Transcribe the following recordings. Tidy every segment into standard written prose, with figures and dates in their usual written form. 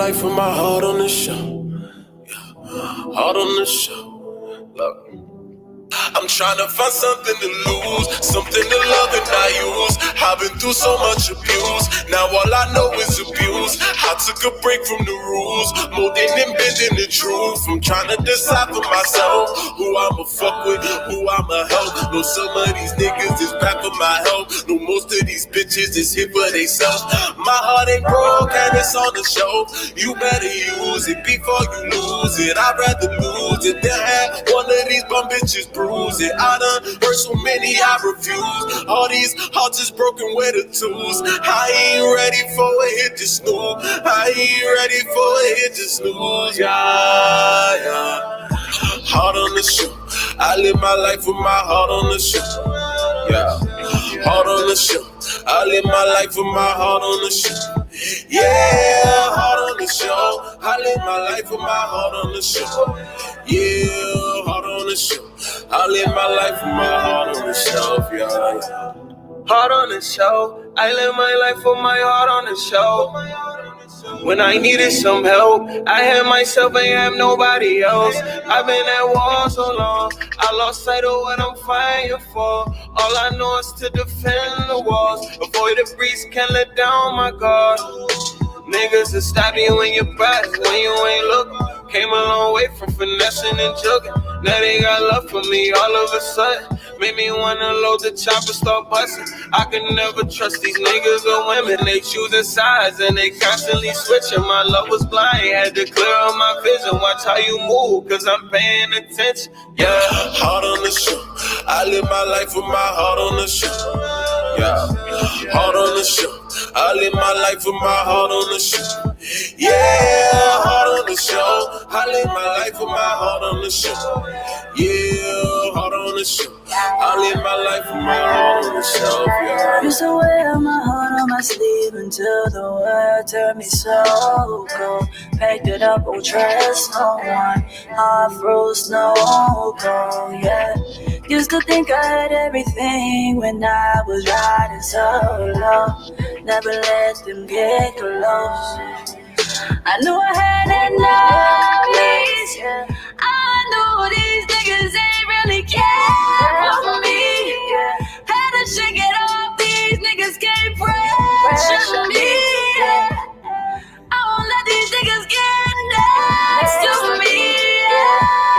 life with my heart on the show. Heart on the show. Look. I'm trying to find something to lose, something to love and not use. I've been through so much abuse, now all I know is abuse. I took a break from the rules, molding and bending the truth. I'm trying to decide for myself who I'ma fuck with, who I'ma help. Know some of these niggas is back for my help. Know most of these bitches is here for theyself. My heart ain't broke and it's on the shelf. You better use it before you lose it. I'd rather lose it than have one of these bum bitches bruise it. I done hurt so many, I refuse. All these hearts is broken with the tools. I ain't ready for a hit to snooze. I ain't ready for a hit to snooze. Yeah. Heart on the shoe. I live my life with my heart on the shoe. Yeah. Heart on the shoe. I live my life with my heart on the shoe. Yeah, heart on the show. I live my life with my heart on the show. Yeah, heart on the show. I live my life with my heart on the shelf, yeah. Heart on the show. I live my life with my heart on the show. When I needed some help, I had myself, ain't have nobody else. I've been at war so long, I lost sight of what I'm fighting for. All I know is to defend the walls, avoid the breeze, can't let down my guard. Niggas will stop you when you're back, when you ain't looking. Came a long way from finessing and jugging. Now they got love for me all of a sudden. Made me wanna load the chopper, start busting. I can never trust these niggas or women. They choosing sides and they constantly switching. My love was blind, had to clear up my vision. Watch how you move, cause I'm paying attention. Yeah, heart on the shoe. I live my life with my heart on the shoe. Yeah, heart on the shoe. I live my life with my heart on the shoe. Yeah, heart on the show. I live my life with my heart on the show. Yeah, heart on the show. I live my life with my heart on the shelf, yeah. Used to wear my heart on my sleeve until the world turned me so cold. Packed it up, old dress, no one. Heart froze, no cold, yeah. Used to think I had everything when I was riding solo. Never let them get close. I knew I had enemies, yeah. I knew these niggas ain't really care for me, yeah. Had to shake it off, these niggas can't pressure me, yeah. I won't let these niggas get next to me, yeah.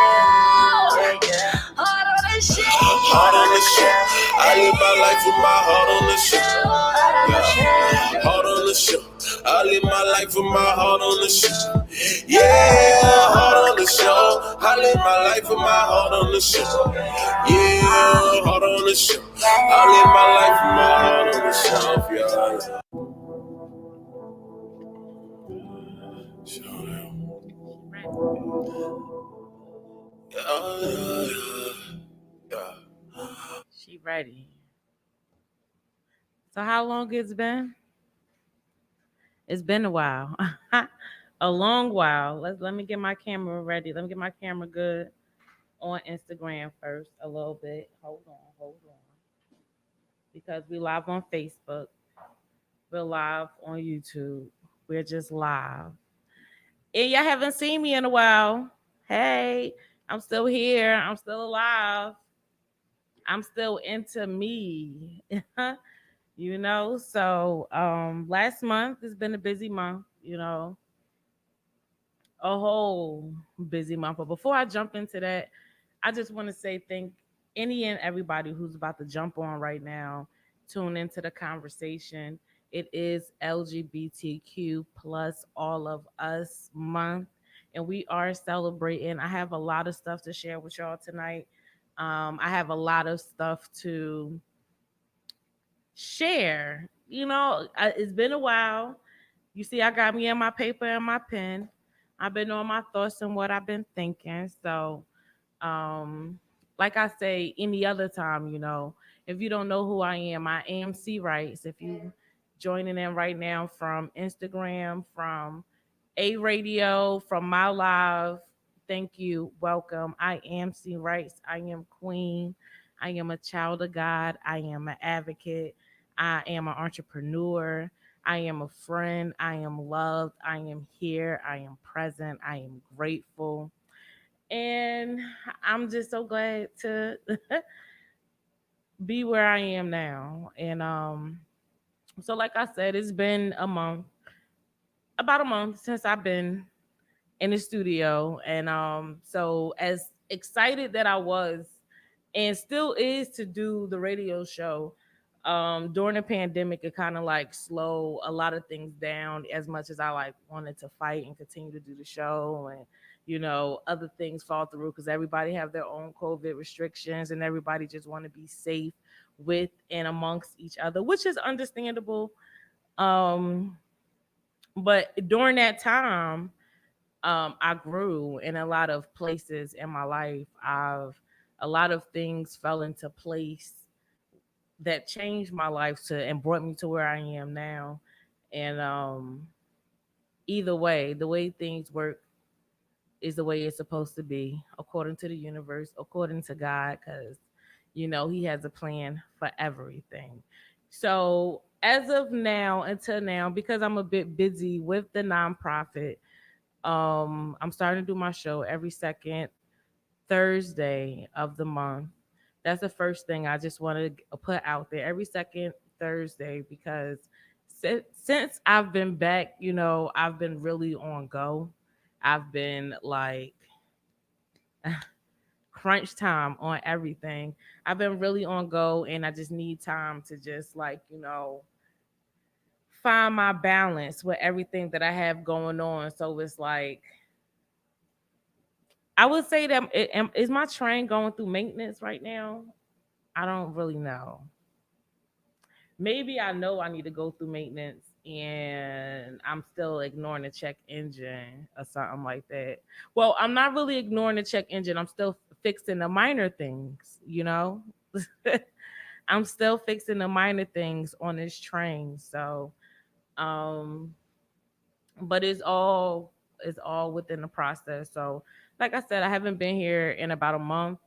Heart on the shit. Heart on the shit. I live my life with my heart on the shit. Yeah. Heart on the shit. I live my life with my heart on the show. Yeah, heart on the show. I live my life with my heart on the show. Yeah, heart on the show. I live my life with my heart on the shelf, yeah. She ready. So how long it's been? It's been a while. A long while. Let me get my camera ready. Let me get my camera good on Instagram first a little bit. Hold on. Because we live on Facebook. We're live on YouTube. We're just live. And y'all haven't seen me in a while. Hey, I'm still here. I'm still alive. I'm still into me. So last month has been a busy month, a whole busy month. But before I jump into that, I just want to say thank any and everybody who's about to jump on right now, tune into the conversation. It is LGBTQ plus all of us month, and we are celebrating. I have a lot of stuff to share with y'all tonight. I have a lot of stuff to share. It's been a while. You see, I got me in my paper and my pen. I've been on my thoughts and what I've been thinking. So, like I say any other time, if you don't know who I am C Rights. If you joining in right now from Instagram, from A Radio, from my live, thank you. Welcome. I am C Rights. I am Queen. I am a child of God. I am an advocate. I am an entrepreneur. I am a friend. I am loved. I am here. I am present. I am grateful. And I'm just so glad to be where I am now. And so like I said, it's been a month, about a month since I've been in the studio. And so as excited that I was and still is to do the radio show, during the pandemic it kind of like slow a lot of things down, as much as I like wanted to fight and continue to do the show. And other things fall through because everybody have their own COVID restrictions and everybody just want to be safe with and amongst each other, which is understandable. um but during that time, I grew in a lot of places in my life. A lot of things fell into place that changed my life to and brought me to where I am now. And either way, the way things work is the way it's supposed to be, according to the universe, according to God, because He has a plan for everything. So as of now, until now, because I'm a bit busy with the nonprofit, I'm starting to do my show every second Thursday of the month. That's the first thing I just want to put out there, every second Thursday, because since I've been back, I've been really on go. I've been like crunch time on everything. I've been really on go, and I just need time to just like, find my balance with everything that I have going on. So it's like, I would say that is my train going through maintenance right now? I don't really know. Maybe I know I need to go through maintenance and I'm still ignoring the check engine or something like that. Well, I'm not really ignoring the check engine. I'm still fixing the minor things, I'm still fixing the minor things on this train. So, um but it's all within the process. So, like I said, I haven't been here in about a month,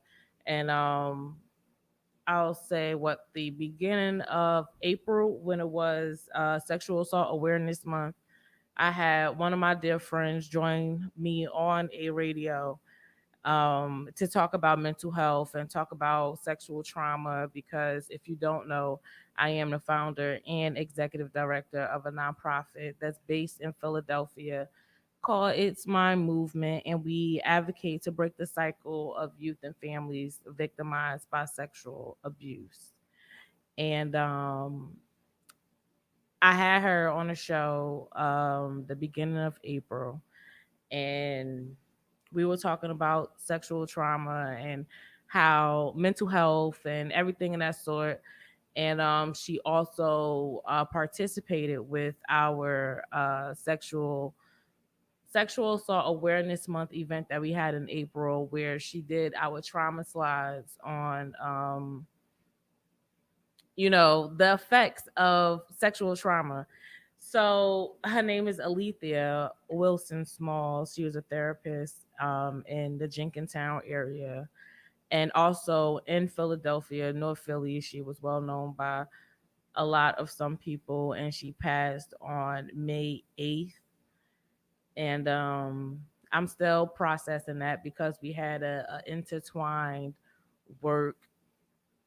and I'll say what the beginning of April, when it was Sexual Assault Awareness Month, I had one of my dear friends join me on a radio, to talk about mental health and talk about sexual trauma. Because if you don't know, I am the founder and executive director of a nonprofit that's based in Philadelphia called It's My Movement, and we advocate to break the cycle of youth and families victimized by sexual abuse. And I had her on a show the beginning of April, and we were talking about sexual trauma and how mental health and everything of that sort. And she also participated with our Sexual Assault Awareness Month event that we had in April, where she did our trauma slides on, the effects of sexual trauma. So her name is Alethea Wilson Smalls. She was a therapist in the Jenkintown area, and also in Philadelphia, North Philly. She was well known by a lot of some people, and she passed on May 8th. And I'm still processing that because we had a intertwined work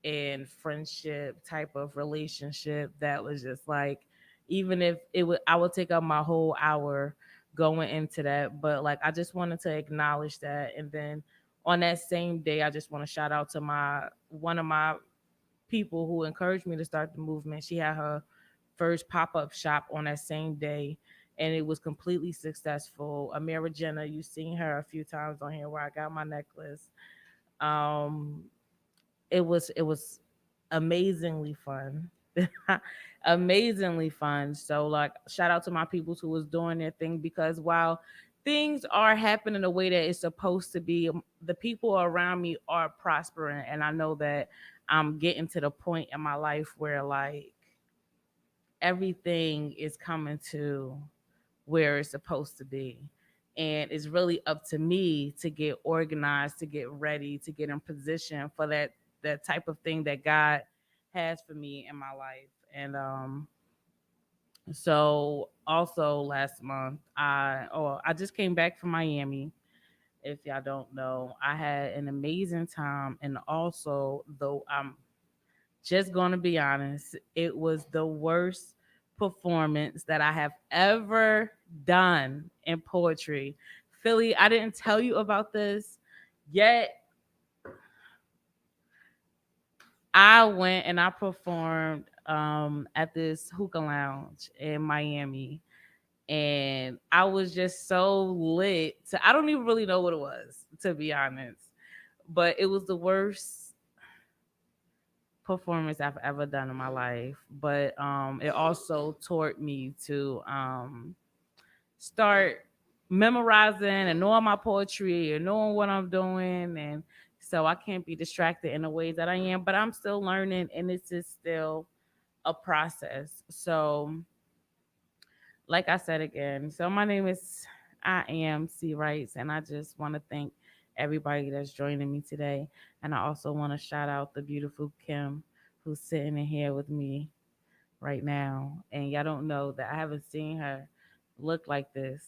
and friendship type of relationship that was just like, even if it would, I would take up my whole hour going into that. But like, I just wanted to acknowledge that. And then on that same day, I just want to shout out to my one of my people who encouraged me to start the movement. She had her first pop-up shop on that same day, and it was completely successful. Amira Jenna, you've seen her a few times on here where I got my necklace. Um, it was amazingly fun. Amazingly fun. So like, shout out to my peoples who was doing their thing, because while things are happening the way that it's supposed to be, the people around me are prospering, and I know that I'm getting to the point in my life where like everything is coming to where it's supposed to be. And it's really up to me to get organized, to get ready, to get in position for that type of thing that God has for me in my life. And So also last month, I just came back from Miami. If y'all don't know, I had an amazing time, and also though I'm just gonna be honest, it was the worst performance that I have ever done in poetry. Philly, I didn't tell you about this yet. I went and I performed at this hookah lounge in Miami, and I was just so lit. I don't even really know what it was, to be honest, but it was the worst performance I've ever done in my life. But it also taught me to start memorizing and knowing my poetry and knowing what I'm doing, and so I can't be distracted in the ways that I am. But I'm still learning, and this is still a process. So, like I said again, so my name is I am C Rights, and I just want to thank everybody that's joining me today. And I also want to shout out the beautiful Kim who's sitting in here with me right now. And y'all don't know that I haven't seen her look like this.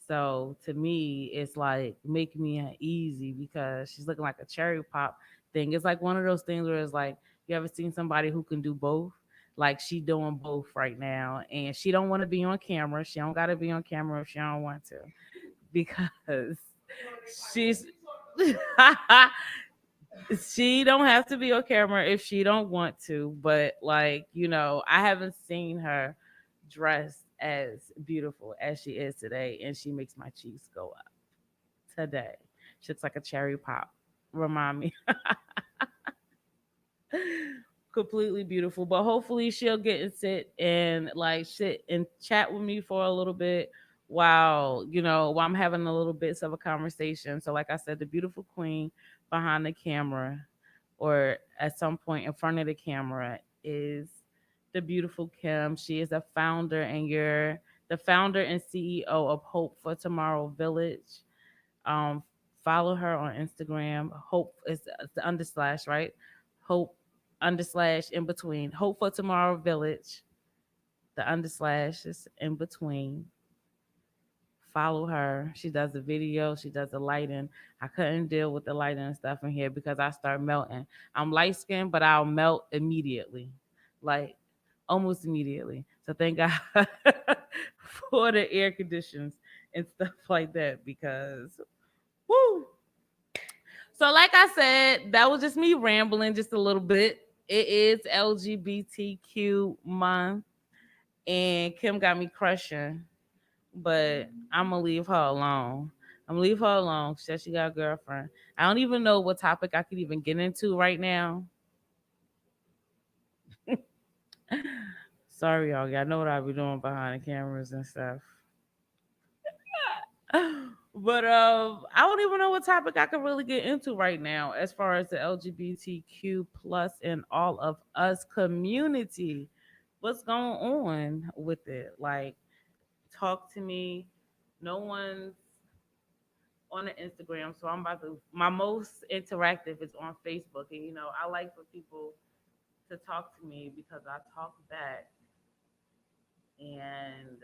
So to me, it's like making me uneasy because she's looking like a cherry pop thing. It's like one of those things where it's like, you ever seen somebody who can do both? Like she doing both right now, and she don't want to be on camera. She don't got to be on camera if she don't want to, because she's she don't have to be on camera if she don't want to. But like, I haven't seen her dressed as beautiful as she is today, and she makes my cheeks go up today. She looks like a cherry pop. Remind me. Completely beautiful. But hopefully she'll get and sit and chat with me for a little bit while I'm having a little bits of a conversation. So like I said, the beautiful queen behind the camera, or at some point in front of the camera, is the beautiful Kim. She is the founder and CEO of Hope for Tomorrow Village. Um, Follow her on Instagram. Hope is the underslash, right? Hope underslash in between. Hope for Tomorrow Village. The underslash is in between. Follow her. She does the video. She does the lighting. I couldn't deal with the lighting and stuff in here because I start melting. I'm light skinned, but I'll melt immediately, like almost immediately. So thank God for the air conditions and stuff like that, because woo. So, like I said, that was just me rambling just a little bit. It is LGBTQ month, and Kim got me crushing, but I'm gonna leave her alone. I'm gonna leave her alone. She said she got a girlfriend. I don't even know what topic I could even get into right now. Sorry, y'all. Y'all know what I be doing behind the cameras and stuff. But I don't even know what topic I could really get into right now as far as the LGBTQ plus and all of us community. What's going on with it? Like, talk to me. No one's on the Instagram, so I'm about to. My most interactive is on Facebook, and I like for people to talk to me because I talk back, and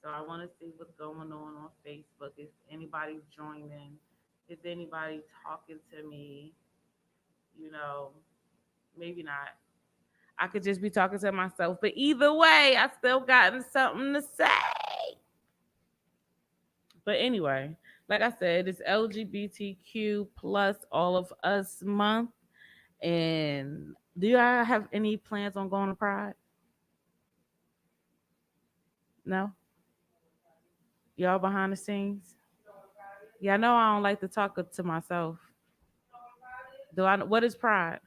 so I want to see what's going on Facebook. Is anybody joining? Is anybody talking to me? You know, Maybe not. I could just be talking to myself. But either way, I still gotten something to say. But anyway, like I said, it's LGBTQ plus all of us month. And do y'all have any plans on going to Pride? No? Y'all behind the scenes? Yeah, I know I don't like to talk to myself. What is Pride?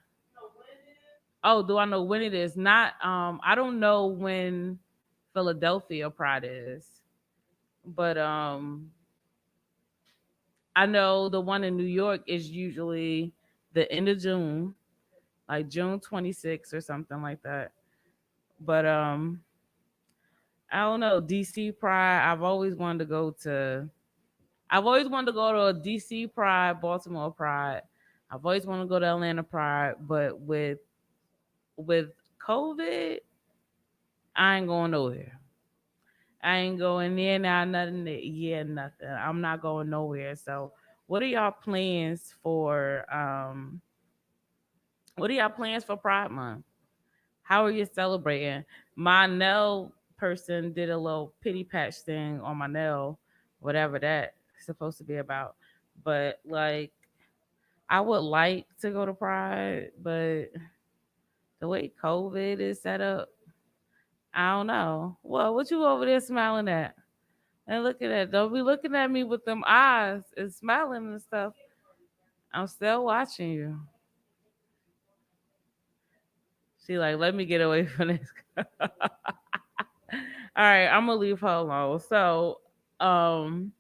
Oh, do I know when it is? Not I don't know when Philadelphia Pride is. But I know the one in New York is usually the end of June, like June 26th or something like that. But I don't know, DC Pride. I've always wanted to go to a DC Pride, Baltimore Pride. I've always wanted to go to Atlanta Pride, but with COVID, I ain't going nowhere. I ain't going near now, nothing. Yeah, nothing. I'm not going nowhere. So, what are y'all plans for? What are y'all plans for Pride Month? How are you celebrating? My nail person did a little pity patch thing on my nail, whatever that's supposed to be about. But like, I would like to go to Pride, but the way COVID is set up, I don't know. Well, what you over there smiling at? And look at that. Don't be looking at me with them eyes and smiling and stuff. I'm still watching you. She like, let me get away from this. All right, I'm gonna leave her alone. So, um,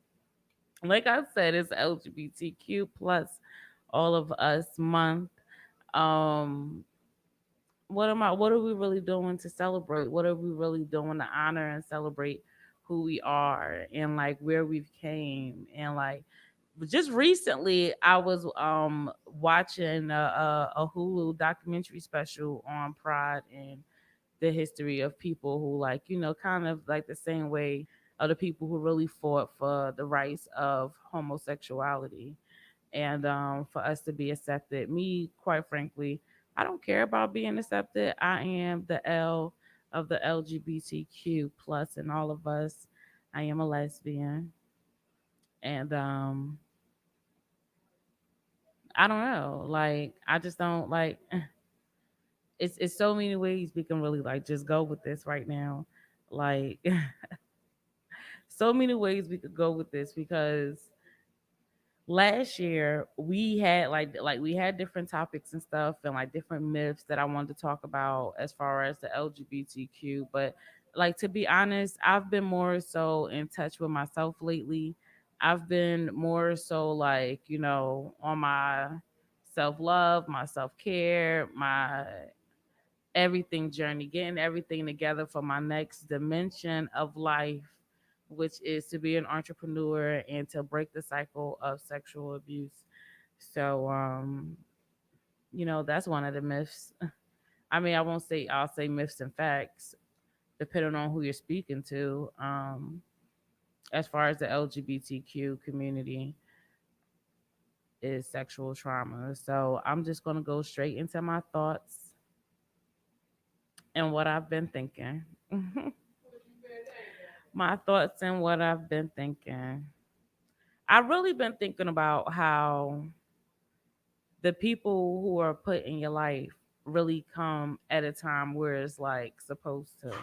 like I said, it's LGBTQ plus all of us month. Um, what are we really doing to celebrate? What are we really doing to honor and celebrate who we are and like where we've came and like just recently I was watching a Hulu documentary special on Pride and the history of people who like kind of like the same way of the people who really fought for the rights of homosexuality and for us to be accepted. Me, quite frankly, I don't care about being accepted. I am the L of the LGBTQ plus, and all of us. I am a lesbian, and I don't know. Like, I just don't like. It's so many ways we can really like just go with this right now. Like, so many ways we could go with this because last year we had like we had different topics and stuff and like different myths that I wanted to talk about as far as the LGBTQ. But like to be honest, I've been more so in touch with myself lately. I've been more so like, on my self love, my self care, my everything journey, getting everything together for my next dimension of life, which is to be an entrepreneur and to break the cycle of sexual abuse. So, that's one of the myths. I mean, I won't say, I'll say myths and facts, depending on who you're speaking to. As far as the LGBTQ community is sexual trauma. So I'm just going to go straight into my thoughts and what I've been thinking. My thoughts and what I've been thinking. I've really been thinking about how the people who are put in your life really come at a time where it's like supposed to.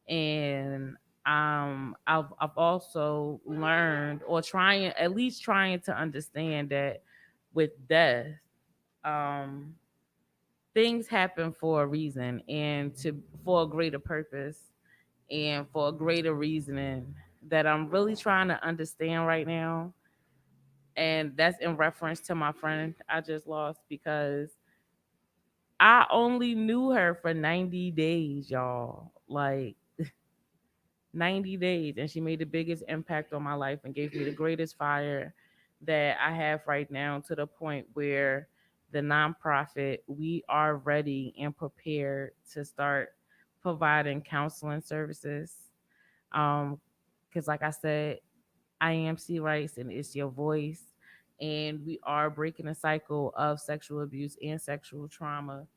And I've also learned or trying at least trying to understand that with death, um things happen for a reason and to for a greater purpose and for a greater reasoning that I'm really trying to understand right now. And that's in reference to my friend I just lost because I only knew her for 90 days, y'all. Like 90 days. And she made the biggest impact on my life and gave me the greatest fire that I have right now to the point where the nonprofit, we are ready and prepared to start providing counseling services. Because like I said, I am C Rice and it's your voice. And we are breaking a cycle of sexual abuse and sexual trauma.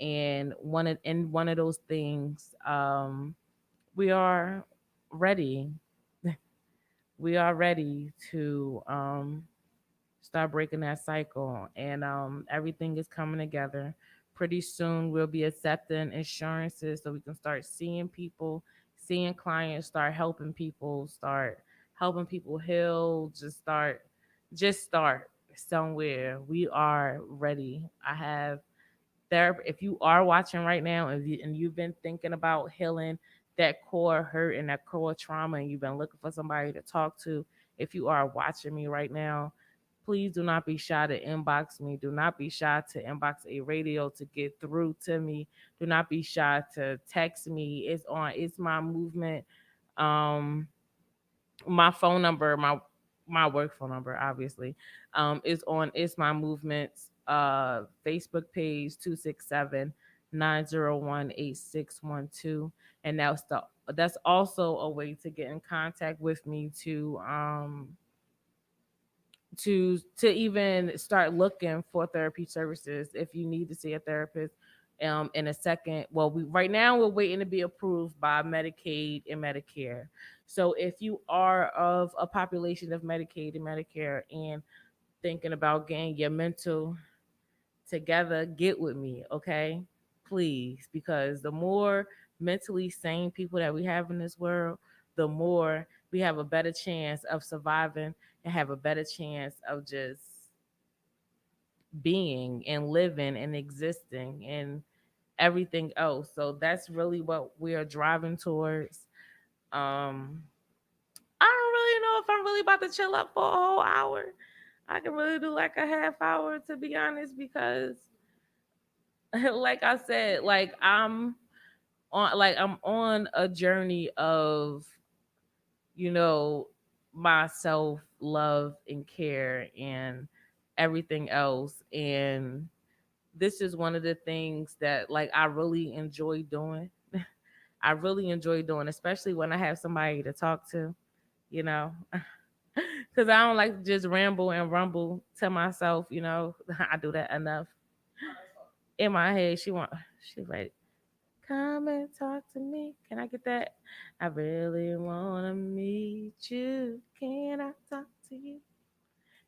And one of those things, we are ready. We are ready to start breaking that cycle, and everything is coming together. Pretty soon, we'll be accepting insurances so we can start seeing people, seeing clients, start helping people heal. Just start somewhere. We are ready. I have therapy. If you are watching right now and you've been thinking about healing that core hurt and that core trauma and you've been looking for somebody to talk to, if you are watching me right now, please do not be shy to inbox me. Do not be shy to inbox a radio to get through to me. Do not be shy to text me. It's my movement. Um my phone number, my work phone number, obviously, is on It's My Movements Facebook page 267 901-8612. And that's also a way to get in contact with me to even start looking for therapy services if you need to see a therapist. In a second, well, we right now we're waiting to be approved by Medicaid and Medicare. So if you are of a population of Medicaid and Medicare and thinking about getting your mental together, get with me, okay? Please, because the more mentally sane people that we have in this world, the more we have a better chance of surviving and have a better chance of just being and living and existing and everything else. So that's really what we are driving towards. Um I don't really know if I'm really about to chill up for a whole hour. I can really do like a half hour to be honest because like I said, I'm on a journey of, you know, my self love and care and everything else. And this is one of the things that like I really enjoy doing. I really enjoy doing, especially when I have somebody to talk to, you know. Cause I don't like to just ramble and rumble to myself, you know. I do that enough. In my head, she's like, come and talk to me. Can I get that? I really wanna meet you. Can I talk to you?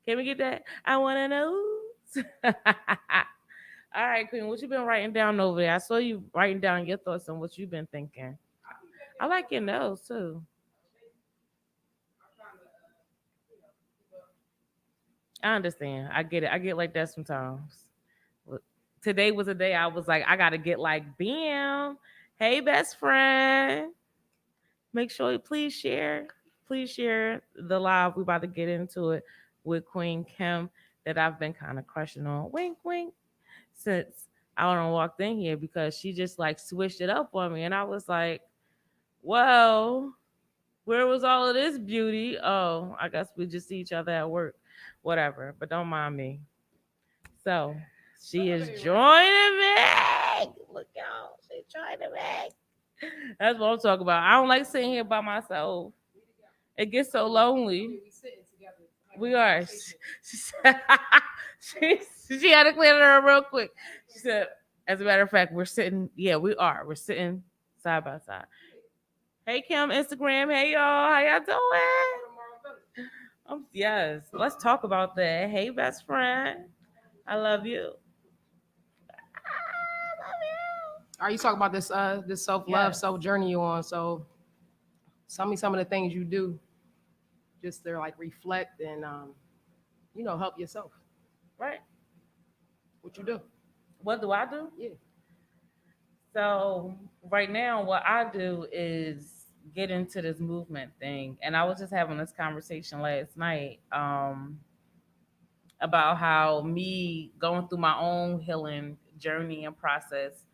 Can we get that? I wanna know. All right, Queen, what you been writing down over there? I saw you writing down your thoughts on what you've been thinking. I like your nose too. I understand. I get it. I get like that sometimes. But today was a day I was like, I gotta get like, bam. Hey, best friend. Make sure you please share the live. We about to get into it with Queen Kim that I've been kind of crushing on. Wink, wink. Since I don't walked in here because she just like switched it up on me, and I was like, well, where was all of this beauty? Oh, I guess we just see each other at work, whatever. But don't mind me. So she is joining me. Look, y'all, she's joining me. That's what I'm talking about. I don't like sitting here by myself. It gets so lonely. We are. She said, she had to clear it up real quick. She said, as a matter of fact, we're sitting. Yeah, we are. We're sitting side by side. Hey Kim, Instagram. Hey y'all, how y'all doing? Yes, let's talk about that. Hey best friend, I love you. Are you talking about this self love, Yes. self journey you on? So tell me some of the things you do just to like reflect and help yourself. Right. What you do? What do I do? Yeah. So right now, what I do is get into this movement thing, and I was just having this conversation last night about how me going through my own healing journey and process.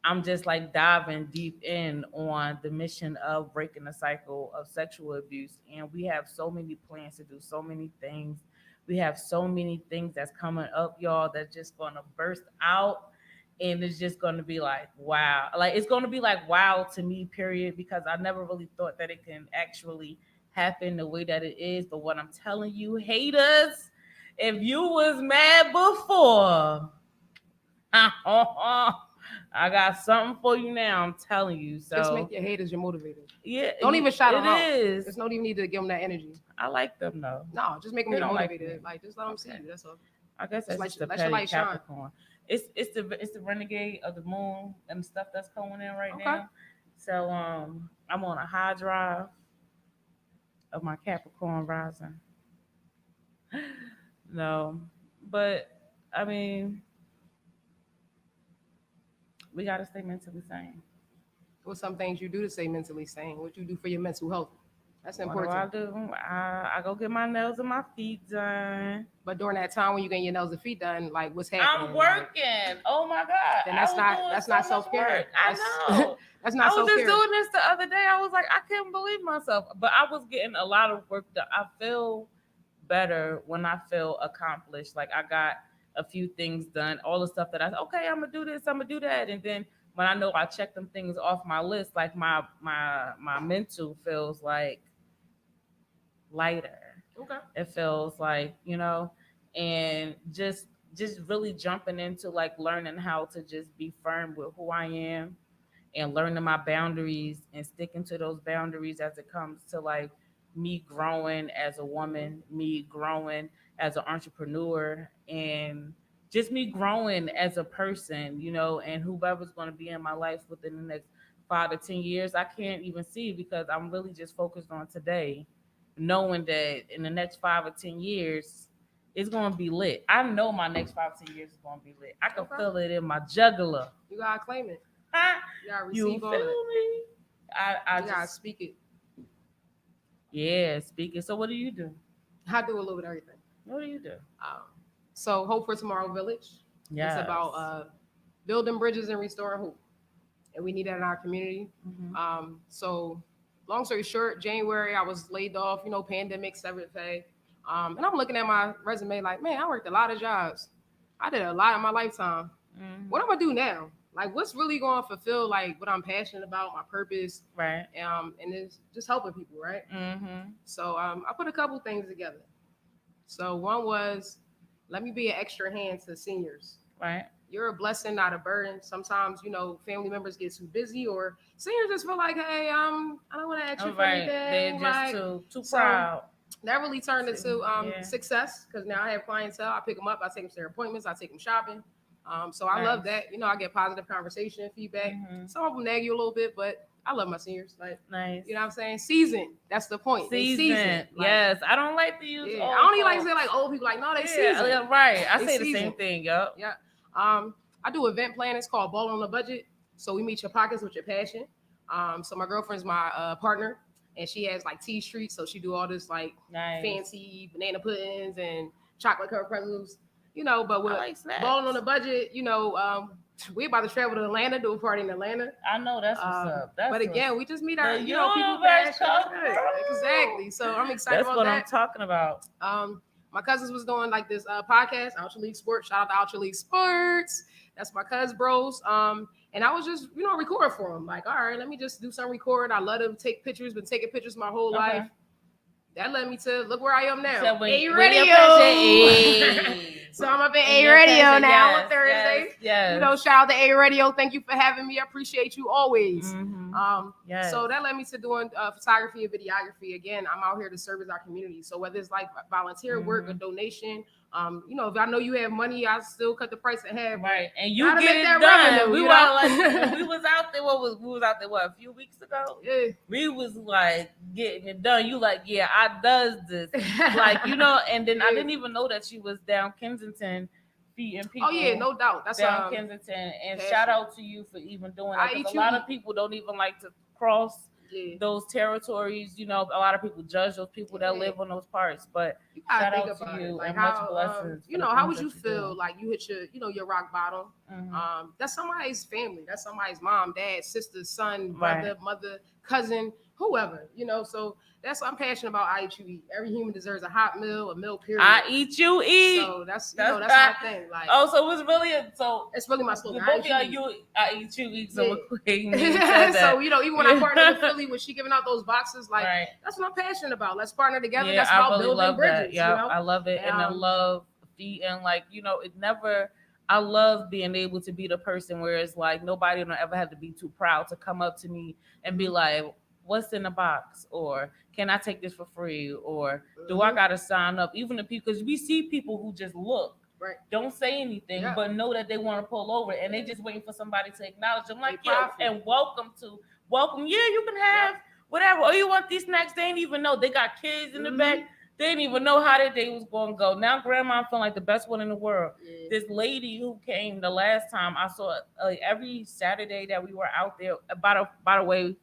I'm just like diving deep in on the mission of breaking the cycle of sexual abuse. And we have so many plans to do so many things. We have so many things that's coming up, y'all, that's just gonna burst out. And it's just gonna be like, wow. Like it's gonna be like wow to me, period, because I never really thought that it can actually happen the way that it is. But what I'm telling you, haters, if you was mad before, I got something for you now. I'm telling you. Just make So your haters your motivators. yeah, Don't even shout them out. it is. There's no even need to give them that energy. I like them though. No, just make them They your don't like motivator. me. Like just let them see Okay. you. That's all. I guess that's Just just the let your petty light shine. Capricorn. It's the renegade of the moon and the stuff that's going in right Okay. now. So I'm on a high drive of my Capricorn rising. No, but I mean we gotta stay mentally sane. What's some things you do to stay mentally sane? What you do for your mental health? That's What do I important. do? I go get my nails and my feet done. But during that time when you getting your nails and feet done, like what's I'm happening? Like, working. Oh my god. then I that's was not doing that's so not much self care. work. I That's know. that's I not was self just care. doing this the other day. I was like, I couldn't believe myself. But I was getting a lot of work done. I feel better when I feel accomplished. Like I got a few things done, all the stuff that I okay, I'm gonna do this, I'm gonna do that, and then when I know I check them things off my list, like my mental feels like lighter. Okay. It feels like, and just really jumping into like learning how to just be firm with who I am and learning my boundaries and sticking to those boundaries as it comes to like me growing as a woman, me growing as an entrepreneur, and just me growing as a person, and whoever's going to be in my life within the next 5 to 10 years, I can't even see because I'm really just focused on today, knowing that in the next 5 or 10 years, it's going to be lit. I know my next 5 to 10 years is going to be lit. I can Okay. feel it in my jugular. You gotta claim it. You gotta You receive feel all that. me? I You gotta just speak it. yeah, speaking. So what do you do? I do a little bit of everything. What do you do? Um, so Hope for Tomorrow Village. It's Yes. about building bridges and restoring hope, and we need that in our community. Mhm. So long story short, January I was laid off. Pandemic, severed pay, and I'm looking at my resume like, man, I worked a lot of jobs. I did a lot in my lifetime. Mhm. What I'm gonna do now? Like, what's really going to fulfill like what I'm passionate about, my purpose, Right. and it's just helping people, right? Mhm. So I put a couple things together. So one was, let me be an extra hand to seniors. Right. You're a blessing, not a burden. Sometimes, family members get too busy, or seniors just feel like, hey, I don't want to ask you All for right. They're anything. just Like, too so proud. that really turned into Yeah. success, because now I have clientele. I pick them up, I take them to their appointments, I take them shopping. So I love Nice. that. I get positive conversation, feedback. Mhm. Some of them nag you a little bit, but I love my seniors. Like, Nice. you know what I'm saying? Season. That's the point. They season. Like, Yes. I don't like to use yeah. old I don't even like to folks. say like old people. Like, no, they Yeah, season. yeah, right. I They say the season. same thing. Yup. Yeah. I do event planning. It's called Ball on the Budget. So we meet your pockets with your passion. So my girlfriend's my partner, and she has like tea streets. So she do all this like Nice. fancy banana puddings and chocolate covered pretzels. But I with like snacks. Balling on the Budget, we about to travel to Atlanta, do a party in Atlanta. I know that's what's up. That's But again, we just meet our, the people universe passion. come Right. through. Exactly. So I'm excited That's about what that. I'm talking about. My cousins was doing like this podcast, Ultra League Sports. Shout out to Ultra League Sports. That's my cuz bros. And I was just, recording for them. Like, all right, let me just do some recording. I love to take pictures, been taking pictures my whole Okay. life. That led me to look where I am now. So A when Radio. your passion- So I'm up at When A your Radio passion- now yes, on Thursday. Yes. Shout out to A Radio. Thank you for having me. I appreciate you always. Mhm. Yes. So that led me to doing photography and videography. Again, I'm out here to service our community. So whether it's like volunteer work, a donation, if I know you have money, I still cut the price in half. Right, and you Gotta get make it that done. revenue, We you were know? like, when we was out there. We was out there? What, a few weeks ago? Yeah. We was like getting it done. You like, yeah, I does this, like, and then I didn't even know that she was down Kensington feeding people. Oh yeah, no doubt. That's down Kensington, and passion. shout out to you for even doing that. I Because eat a lot you of people don't even like to cross Yeah. those territories. A lot of people judge those people that Yeah. live on those parts. But You gotta shout think out to about you it. Like and how, much blessings. for the how things would that you feel do. like you hit your, your rock bottom? Mhm. That's somebody's family. That's somebody's mom, dad, sister, son, Right. brother, mother, cousin, whoever. So that's what I'm passionate about. I eat you eat. Every human deserves a hot meal, a meal period. I eat, you eat. So that's That's that's that. my thing. Like, Oh, so it's really it's really my the slogan. both I of eat y'all, you eat. I eat, you eat. So Yeah. we're quick. that. So even when I partnered with Philly, when she giving out those boxes, like Right. that's what I'm passionate about. Let's partner together. Yeah, That's I about really building love bridges. that. Yeah, I love it, and I love feeding. Like, it never. I love being able to be the person where it's like nobody will ever have to be too proud to come up to me and be like, "What's in the box?" or "Can I take this for free?" or "Do I gotta sign up?" Even the people, because we see people who just look. Right. Don't say anything, Yeah. but know that they want to pull over, and they just waiting for somebody to acknowledge them. Like, They yeah, prideful. and welcome. Yeah, you can have whatever. Oh, you want these snacks? They ain't even know they got kids in the back. They didn't even know how their day was going to go. Now, grandma, I'm feeling like the best one in the world. Yeah. This lady who came the last time I saw, every Saturday that we were out there. By the way,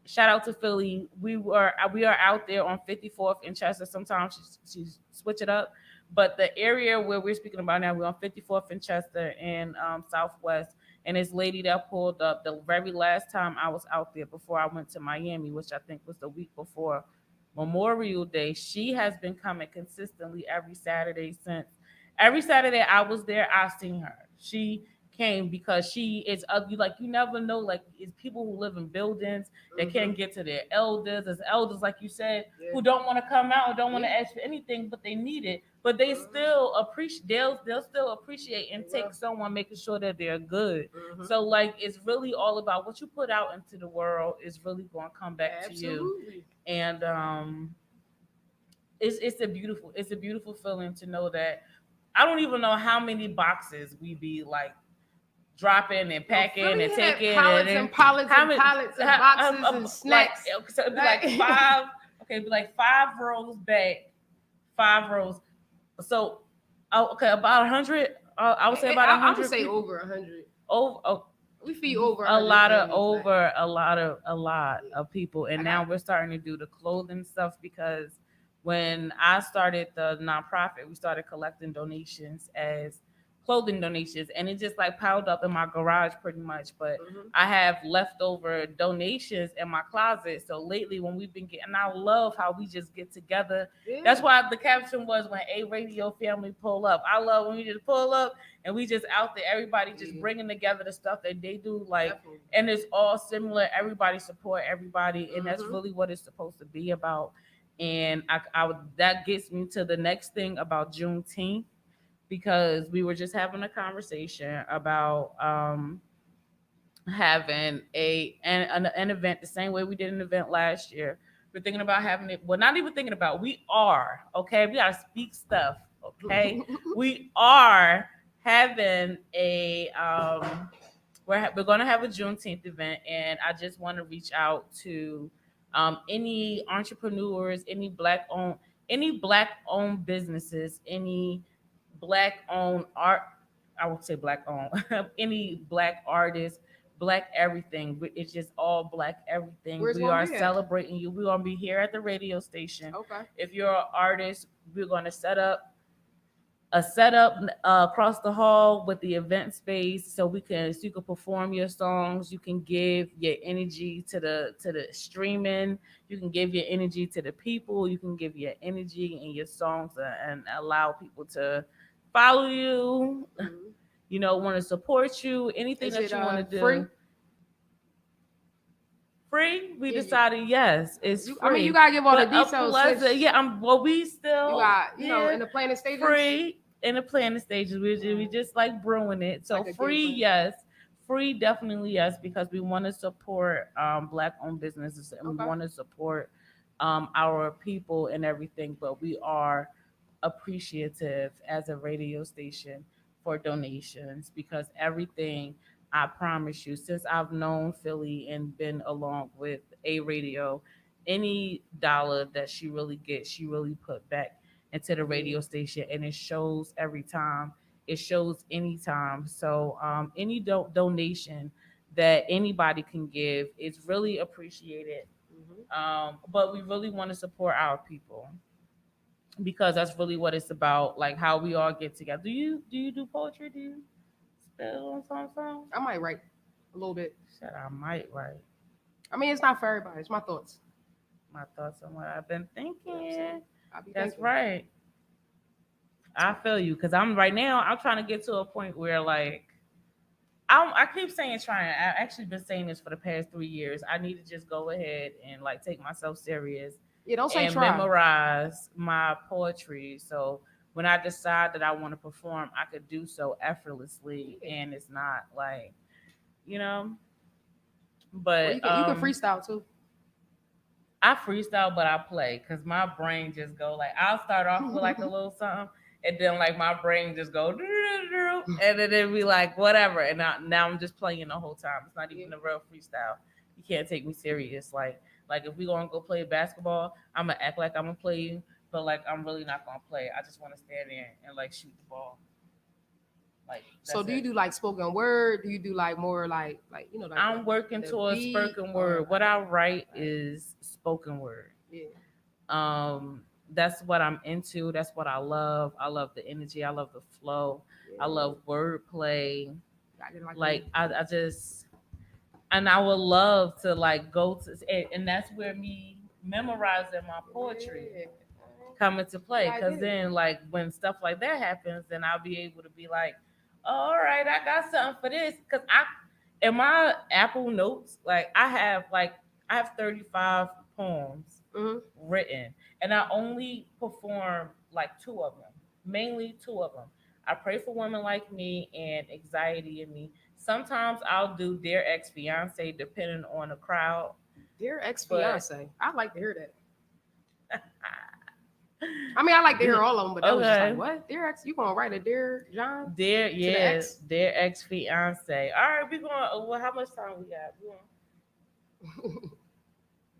shout out to Philly. We are out there on 54th in Chester. Sometimes she switch it up, but the area where we're speaking about now, we're on 54th in Chester in Southwest. And this lady that pulled up the very last time I was out there before I went to Miami, which I think was the week before Memorial Day, she has been coming consistently every Saturday since. Every Saturday I was there, I seen her. She came because she is ugly. Like you never know. Like it's people who live in buildings that can't get to their elders. As elders, like you said, Yeah. who don't want to come out or don't want to Yeah. ask for anything, but they need it. But they still appreciate. They'll still appreciate and They will. take someone making sure that they're good. Mhm. So like it's really all about what you put out into the world is really going to come back to you. Absolutely. And it's a beautiful feeling to know that I don't even know how many boxes we be like dropping and Yo, packing Philly and had taking pallets and and pallets how and many pallets and boxes and like snacks. so it'd be like five okay it'd be like 5 rows back 5 rows so okay about 100 I would say about a I would hundred say people over 100. over oh, We feed over a 100 lot of families. Like, over a lot yeah. of people and I now got we're starting to do the clothing stuff because when I started the nonprofit we started collecting donations as clothing donations and it just like piled up in my garage pretty much but I have leftover donations in my closet so lately when we've been getting I love how we just get together. yeah. That's why the caption was when a radio family pull up. I love when we just pull up and we just out there, everybody just Yeah. bringing together the stuff that they do, like, Definitely. and it's all similar. Everybody support everybody, and that's Mhm. really what it's supposed to be about. And that gets me to the next thing about Juneteenth because we were just having a conversation about having an event the same way we did an event last year. We're thinking about having it. Well, not even thinking about. We are okay. We gotta speak stuff. Okay, we are having a we're gonna have a Juneteenth event, and I just want to reach out to any entrepreneurs, any black owned businesses, any black owned art. I would say black owned. Any black artists, black everything. It's just all black everything. Where's it We gonna are be at? celebrating you. We're gonna be here at the radio station. Okay. If you're an artist, we're gonna set up a setup across the hall with the event space so you can perform your songs, you can give your energy to the streaming, you can give your energy to the people, you can give your energy and your songs and allow people to follow you, Mhm. want to support you, anything Is that it you want to free? do. Free? We Yeah, decided yes, it's I mean, you free. gotta give all the But a details, pleasant, sis. yeah, well we You still got, yeah in the planning stages, free in the planning stages. We just like brewing it. So like a game free, plan. yes. Free, definitely yes, because we want to support black owned businesses and we Okay. want to support our people and everything. But we are appreciative as a radio station for donations because everything I promise you, since I've known Philly and been along with a radio, any dollar that she really gets, she really put back into the radio station, and it shows every time. It shows anytime. So any donation that anybody can give is really appreciated. Mhm. But we really want to support our people because that's really what it's about. Like how we all get together. Do you do poetry? Do you spell on some? I might write a little bit. Said I might write I mean, it's not for everybody. It's my thoughts. my thoughts on what I've been You know what I'm thinking. saying? I be That's thinking. right. I feel you because I'm right now. I'm trying to get to a point where like I keep saying trying. I've actually been saying this for the past 3 years. I need to just go ahead and like take myself serious Yeah, don't say and try. memorize my poetry. So when I decide that I want to perform, I could do so effortlessly, and it's not like you know. Or But you can freestyle too. I freestyle, but I play because my brain just go like I'll start off with like a little something, and then like my brain just go, and then it be like whatever, and now I'm just playing the whole time. It's not even a real freestyle. You can't take me serious. Like if we gonna go play basketball, I'm gonna act like I'm gonna play you, but like I'm really not gonna play. I just want to stand there and like shoot the ball. Like So that's do you it. do like spoken word? Do you do like more like like I'm working the towards beat spoken or word. What I write like, is spoken word. yeah. That's what I'm into. That's what I love. I love the energy. I love the flow. I love wordplay. Gotta get like Like I just and I would love to like go to and that's where me memorizing my poetry. yeah. come into play. Yeah, I Because did. then, like, when stuff like that happens, then I'll be able to be like, oh, all right, I got something for this. Because in my Apple Notes, like, I have 35 poems Hmm. written, and I only perform like two of them, mainly two of them. I pray for women like me and anxiety in me. Sometimes I'll do Dear Ex Fiance, depending on the crowd. Dear ex But fiance, I'd like to hear that. I mean, I like to hear all of them, but that was just like, okay, what? Dear ex, you gonna write a dear John dear, to the yeah, ex? Dear Ex Fiance. All right, we going. Well, how much time we got?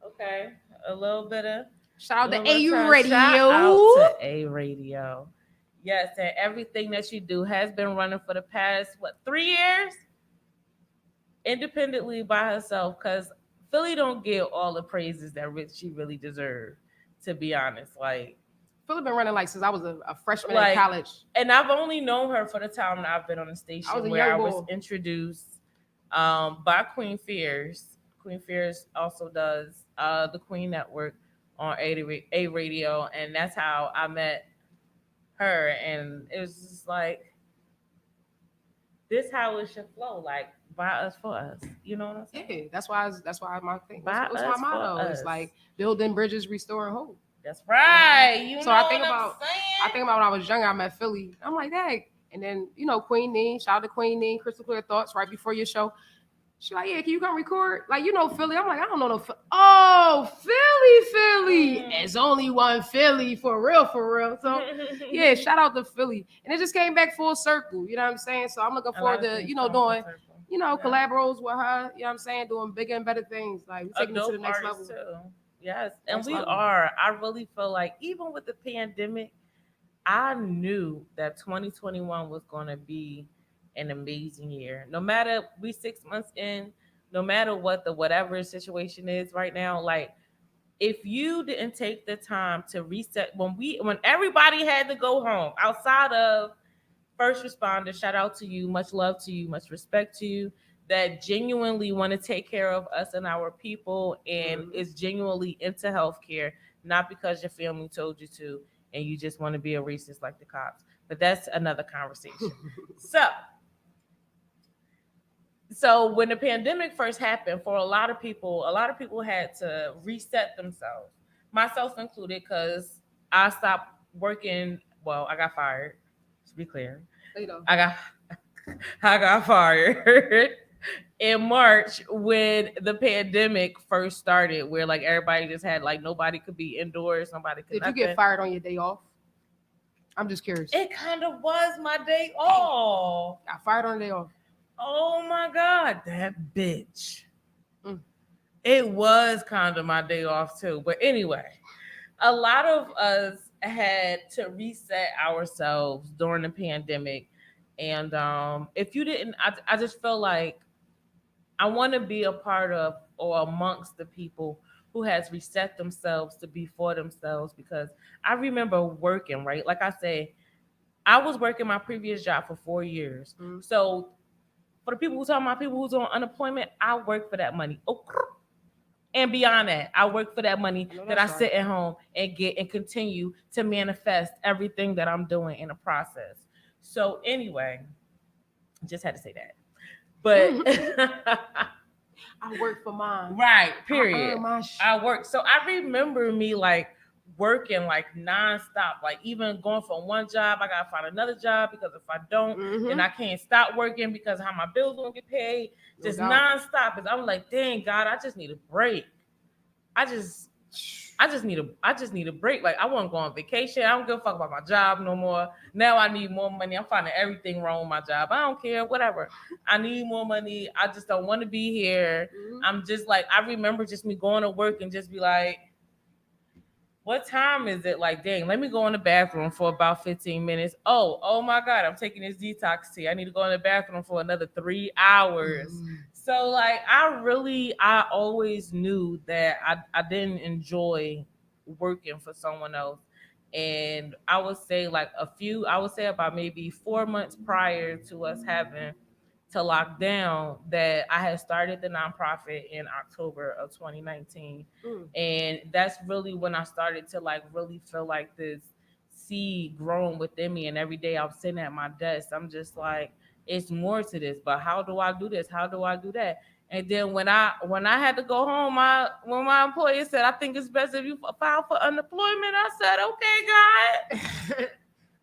Okay, a little bit of Shout out to little AU time. Shout out Radio. to A Radio. Yes, and everything that she do has been running for the past 3 years, independently by herself. Because Philly don't get all the praises that she really deserved. To be honest, Philip been running like since I was a freshman in like, college. and I've only known her for the time that I've been on the I was station a where young I was boy. introduced by Queen Fears. Queen Fears also does the Queen Network on A Radio, and that's how I met her. And it was just like, this how it should flow, like, by us for us. You know what I'm saying? Yeah, that's why my thing. By What's my us for motto? It's us. like building bridges, restoring hope. That's right. You So know I what think I'm about I saying? think about when I was younger, I met Philly. I'm like, dang. And then, Queen Nee, shout out to Queen Nee, Crystal Clear Thoughts, right before your show. She's like, yeah, can you come record? Like, Philly. I'm like, I don't know no Oh, Philly. It's only one Philly for real, for real. So yeah, shout out to Philly. And it just came back full circle. You know what I'm saying? So I'm looking A lot forward of to, things come full doing, circle. Yeah. collabos with her, you know what I'm saying? Doing bigger and better things. Like we're A taking it to dope the next artist level. too. Yes, and Next we level. are. I really feel like even with the pandemic, I knew that 2021 was going to be an amazing year. No matter we 6 months in, no matter what the whatever situation is right now, like, if you didn't take the time to reset when everybody had to go home outside of first responders, shout out to you, much love to you, much respect to you, that genuinely want to take care of us and our people and is genuinely into healthcare, not because your family told you to and you just want to be a racist like the cops. But that's another conversation. So when the pandemic first happened, for a lot of people had to reset themselves, myself included, because I stopped working. Well, I got fired. To be clear, I got I got fired in March when the pandemic first started, where like everybody just had like nobody could be indoors, nobody could. Did you get fired on your day off? I'm just curious. It kind of was my day off. Got fired on the day off. Oh my god, that bitch. It was kind of my day off too. But anyway, a lot of us had to reset ourselves during the pandemic. And if you didn't, I just feel like I want to be a part of or amongst the people who has reset themselves to be for themselves, because I remember working, right? Like I say, I was working my previous job for 4 years. So for the people who talking about people who's on unemployment, I work for that money. Oh, and beyond that, I work for that money that I sit at home and get and continue to manifest everything that I'm doing in the process. So anyway, just had to say that. But I work for mine. Right, period. I work. So I remember me like working like nonstop, like even going from one job, I gotta find another job, because if I don't, then I can't stop working because how my bills don't get paid. Just nonstop. Because I'm like, dang God, I just need a break. I just need a break. Like, I want to go on vacation. I don't give a fuck about my job no more. Now I need more money. I'm finding everything wrong with my job. I don't care, whatever. I need more money. I just don't want to be here. I'm just like, I remember just me going to work and just be like, what time is it? Like, dang, let me go in the bathroom for about 15 minutes. Oh my God, I'm taking this detox tea. I need to go in the bathroom for another 3 hours. So like, I always knew that I didn't enjoy working for someone else. And I would say about maybe 4 months prior to us having to lock down that I had started the nonprofit in October of 2019. And that's really when I started to like really feel like this seed growing within me. And every day I'm sitting at my desk, I'm just like, it's more to this, but how do I do this? How do I do that? And then when I had to go home, when my employer said, I think it's best if you file for unemployment, I said, okay, God,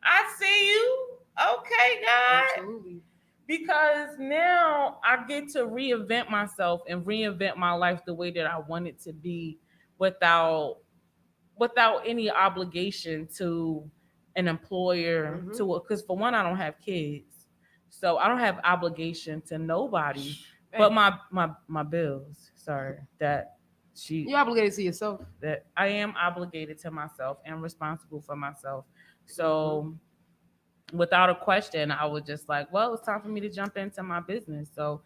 I see you. Okay, God. Absolutely. Because now I get to reinvent myself and reinvent my life the way that I want it to be without any obligation to an employer to, because for one, I don't have kids. So I don't have obligation to nobody but my bills. Sorry. You're obligated to yourself. That I am obligated to myself and responsible for myself. So without a question, I was just like, well, it's time for me to jump into my business. So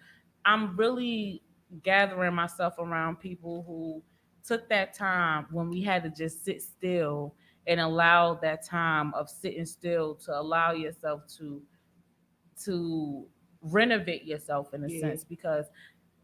I'm really gathering myself around people who took that time when we had to just sit still and allow that time of sitting still to allow yourself to renovate yourself in a sense, because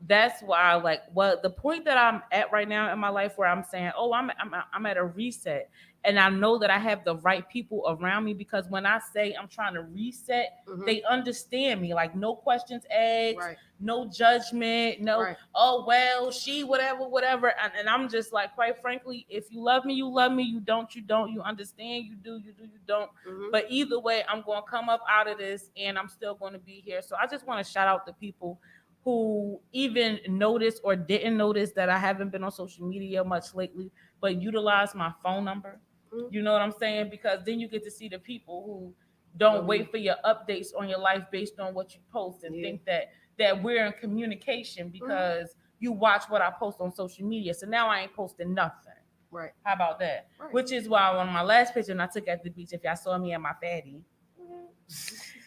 that's why, like, well, the point that I'm at right now in my life where I'm saying, oh, I'm at a reset, and I know that I have the right people around me, because when I say I'm trying to reset, they understand me, like no questions asked, no judgment, no, oh well, she whatever, and I'm just like, quite frankly, if you love me, you love me. You don't, you don't. You understand, you do, you don't. But either way, I'm going to come up out of this, and I'm still going to be here. So I just want to shout out the people who even noticed or didn't notice that I haven't been on social media much lately, but utilize my phone number. You know what I'm saying? Because then you get to see the people who don't wait for your updates on your life based on what you post and think that we're in communication because you watch what I post on social media. So now I ain't posting nothing. Right. How about that? Right. Which is why on my last picture I took at the beach, if y'all saw me and my fatty,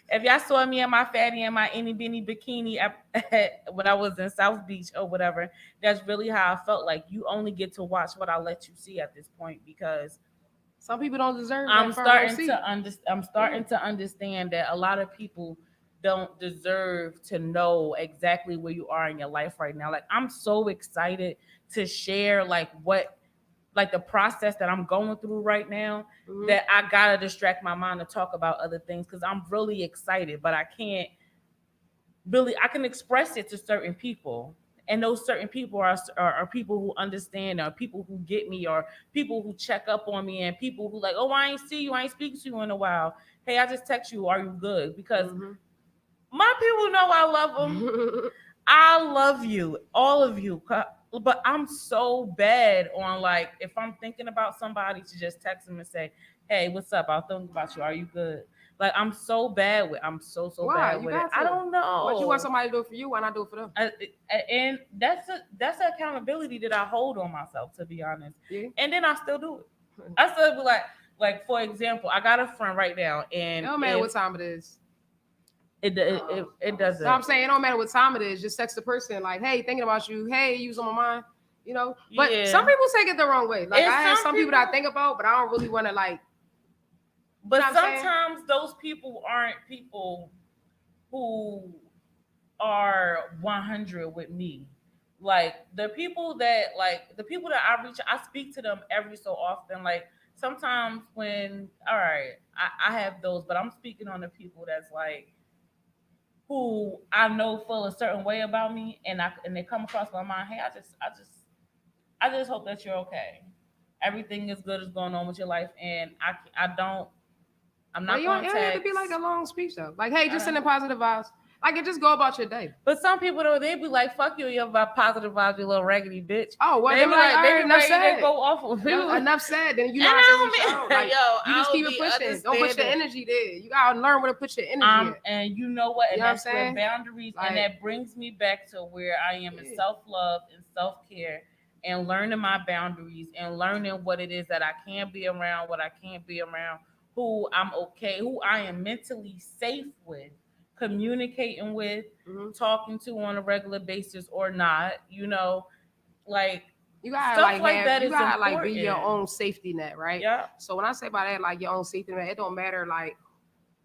if y'all saw me and my fatty and my itty bitty bikini when I was in South Beach or whatever, that's really how I felt. Like, you only get to watch what I let you see at this point, because some people don't deserve that. I'm starting to understand that a lot of people don't deserve to know exactly where you are in your life right now. Like, I'm so excited to share like the process that I'm going through right now, that I gotta distract my mind to talk about other things, because I'm really excited, but I can't really, I can express it to certain people. And those certain people are people who understand, or people who get me, or people who check up on me, and people who like, oh, I ain't see you, I ain't speaking to you in a while. Hey, I just text you, are you good? Because my people know I love them. I love you, all of you. But I'm so bad on, like, if I'm thinking about somebody, to just text them and say, hey, what's up? I'll think about you. Are you good? Like, I'm so bad with, why? bad with it. I don't know. But you want somebody to do it for you, why not do it for them? And that's the accountability that I hold on myself, to be honest. Yeah. And then I still do it. I still be like, for example, I got a friend right now, and no matter what time it is. It doesn't. No, I'm saying it don't matter what time it is. Just text the person like, hey, thinking about you. Hey, you was on my mind. You know. But some people take it the wrong way. Like, I have some people that I think about, but I don't really want to like. But sometimes those people aren't people who are 100 with me. Like, the people that I reach, I speak to them every so often. Like, sometimes when, all right, I have those, but I'm speaking on the people that's like, who I know feel a certain way about me, and they come across my mind. Hey, I just hope that you're okay. Everything is good is going on with your life, and I'm not going to text. You don't have to be like a long speech though. Like, hey, just sending positive vibes. Like, it just go about your day. But some people though, they be like, "Fuck you, you're about positive vibes, you little raggedy bitch." Oh, well, they be like, right, enough said. They go off of you. Enough said. Then you know how to reach out. Like, you just keep it pushing. Don't put your energy there. You gotta learn where to put your energy. And you know what? And that's where boundaries, like, and that brings me back to where I am in self-love and self-care, and learning my boundaries, and learning what it is that I can be around, what I can't be around, who I'm okay, who I am mentally safe with, communicating with, talking to on a regular basis or not, you know, like, you gotta stuff like that. You gotta like be your own safety net, right? Yeah. So when I say about that, like your own safety net, it don't matter. Like,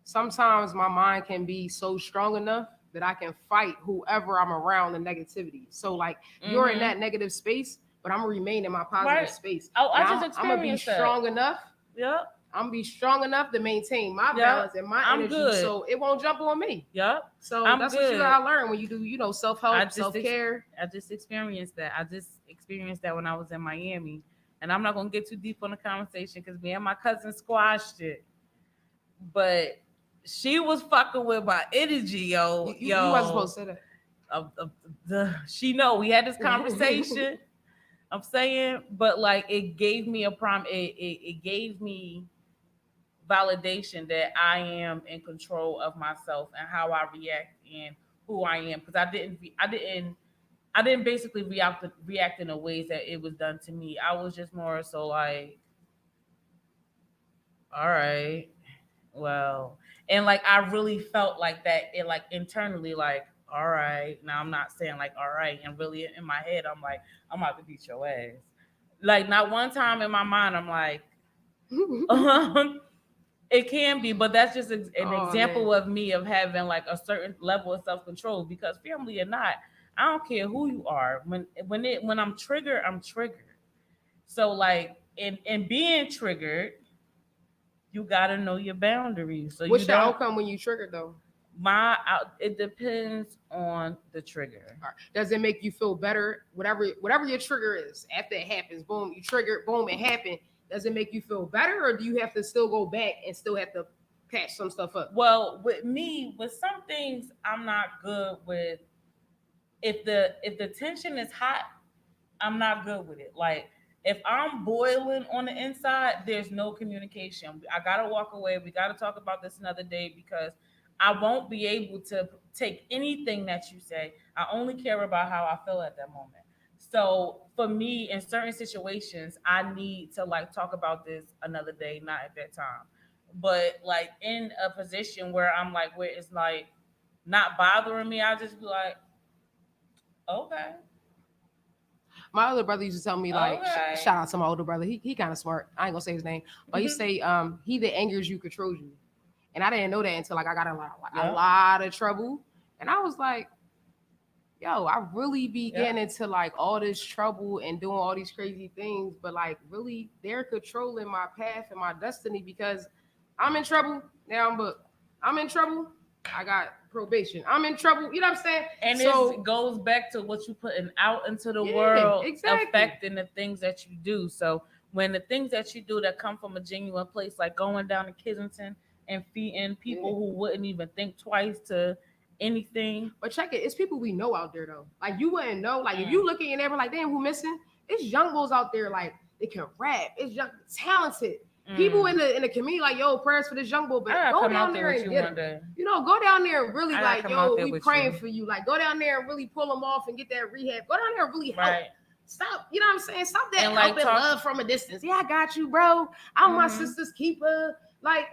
sometimes my mind can be so strong enough that I can fight whoever I'm around the negativity. So like you're in that negative space, but I'm gonna remain in my positive space. Oh, I And just I'm gonna be experienced that. strong enough. Yep. I'm gonna be strong enough to maintain my Yep. balance and my I'm energy, good. so it won't jump on me. Yep. So I'm that's what you good. gotta learn when you do, self help, self care. I just experienced that. I just experienced that when I was in Miami. And I'm not gonna get too deep on the conversation because me and my cousin squashed it. But she was fucking with my energy, yo. You wasn't supposed to say that. She know we had this conversation. I'm saying, but like it gave me it gave me validation that I am in control of myself and how I react and who I am, because I didn't basically react in the ways that it was done to me. I was just more so like, all right, well, and like I really felt like that, it like internally, like, all right. Now I'm not saying like all right, and really in my head I'm like, I'm about to beat your ass. Like not one time in my mind I'm like, it can be, but that's just an example of me of having like a certain level of self control. Because family or not, I don't care who you are. When I'm triggered, I'm triggered. So like in being triggered, you gotta know your boundaries. So what's your outcome when you triggered though? It depends on the trigger. Right. Does it make you feel better? Whatever your trigger is, after it happens, boom, you triggered, boom, it happened. Does it make you feel better, or do you have to still go back and still have to patch some stuff up? Well, with me, with some things, I'm not good with. If the tension is hot, I'm not good with it. Like if I'm boiling on the inside, there's no communication. I gotta walk away. We gotta talk about this another day because I won't be able to take anything that you say. I only care about how I feel at that moment. So for me, in certain situations, I need to like talk about this another day, not at that time. But like in a position where I'm like where it's like not bothering me, I'll just be like, okay. My other brother used to tell me like, Okay. shout out to my older brother. He kind of smart. I ain't gonna say his name, but he say he that angers you controls you, and I didn't know that until like I got in a lot of trouble, and I was like, yo, I really be getting into like all this trouble and doing all these crazy things, but like really they're controlling my path and my destiny because I'm in trouble now. I'm in trouble. I got probation. I'm in trouble. You know what I'm saying? And so, it goes back to what you putting out into the world, exactly. affecting the things that you do. So when the things that you do that come from a genuine place, like going down to Kensington and feeding people who wouldn't even think twice to anything. But check it, it's people we know out there though. Like you wouldn't know. Like if you look at your neighbor, like damn, who missing? It's young bulls out there. Like they can rap. It's young, talented. People in the community like, yo, prayers for this young bull, but go down there and get him. You know, go down there and really like, yo, we praying for you. Like, go down there and really pull them off and get that rehab. Go down there and really help. Right. Stop, you know what I'm saying? Stop that helping love from a distance. Yeah, I got you, bro. I'm my sister's keeper. Like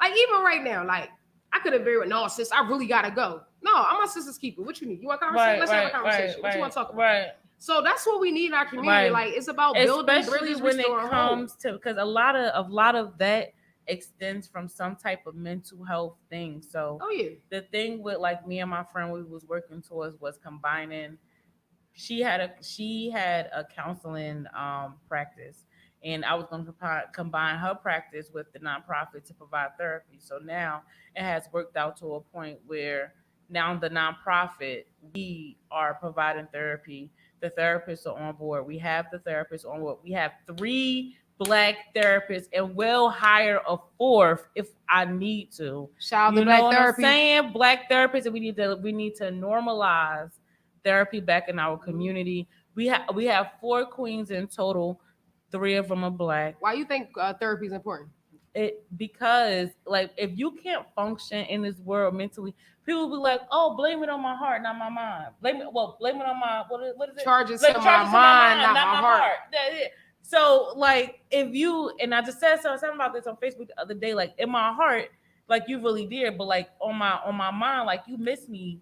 even right now, like I could have been with no sis. I really gotta go. No, I'm my sister's keeper. What you need? You want a conversation? Let's have a conversation. What you want to talk about? Right. So that's what we need in our community. Like it's about building, especially when it comes to, because a lot of that extends from some type of mental health thing. So the thing with like me and my friend we was working towards was combining. She had a counseling practice, and I was going to combine her practice with the nonprofit to provide therapy. So now it has worked out to a point where now the nonprofit, we are providing therapy. The therapists are on board. We have the therapists on board. We have 3 Black therapists, and we'll hire a 4th if I need to. Shout out to Black therapy. I'm saying? Black therapists, and we need to normalize therapy back in our community. We have 4 queens in total. 3 of them are Black. Why you think therapy is important? Because like if you can't function in this world mentally, people will be like, oh, blame it on my heart, not my mind. Blame it on my what is it? Charges to my mind, not my heart. That's it. So like if you, and I just said something about this on Facebook the other day, like in my heart, like you really did, but like on my mind, like you miss me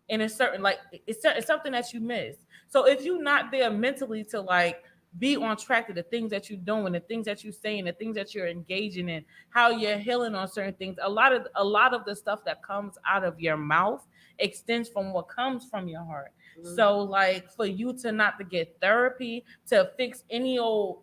in a certain, like it's something that you miss. So if you're not there mentally to like be on track to the things that you're doing, the things that you're saying, the things that you're engaging in, how you're healing on certain things. A lot of the stuff that comes out of your mouth extends from what comes from your heart. So like for you to not to get therapy to fix anything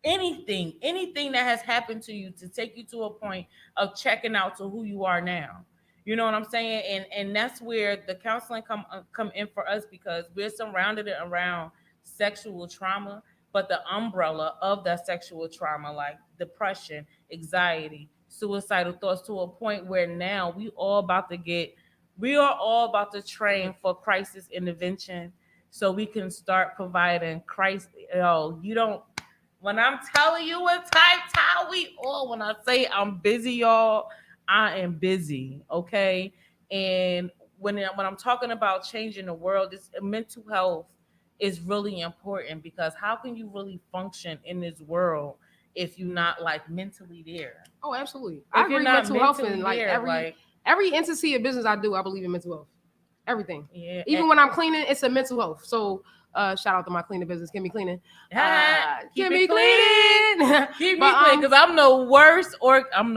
that has happened to you, to take you to a point of checking out to who you are now. You know what I'm saying? And that's where the counseling come in for us, because we're surrounded around sexual trauma, but the umbrella of that sexual trauma, like depression, anxiety, suicidal thoughts, to a point where now we are all about to train for crisis intervention, so we can start providing Christ. You don't, when I'm telling you what type time we all, when I say I'm busy, y'all, I am busy. Okay. And when I'm talking about changing the world, this mental health is really important, because how can you really function in this world if you're not like mentally there? Oh, absolutely. If I you're agree. not Mental health mentally and like there, like every entity of business I do, I believe in mental health. Everything. yeah, Even when I'm cleaning, it's a mental health. So shout out to my cleaning business, Kimmy Cleaning. keep Kimmy it clean. Cleaning. Keep me clean, because I'm the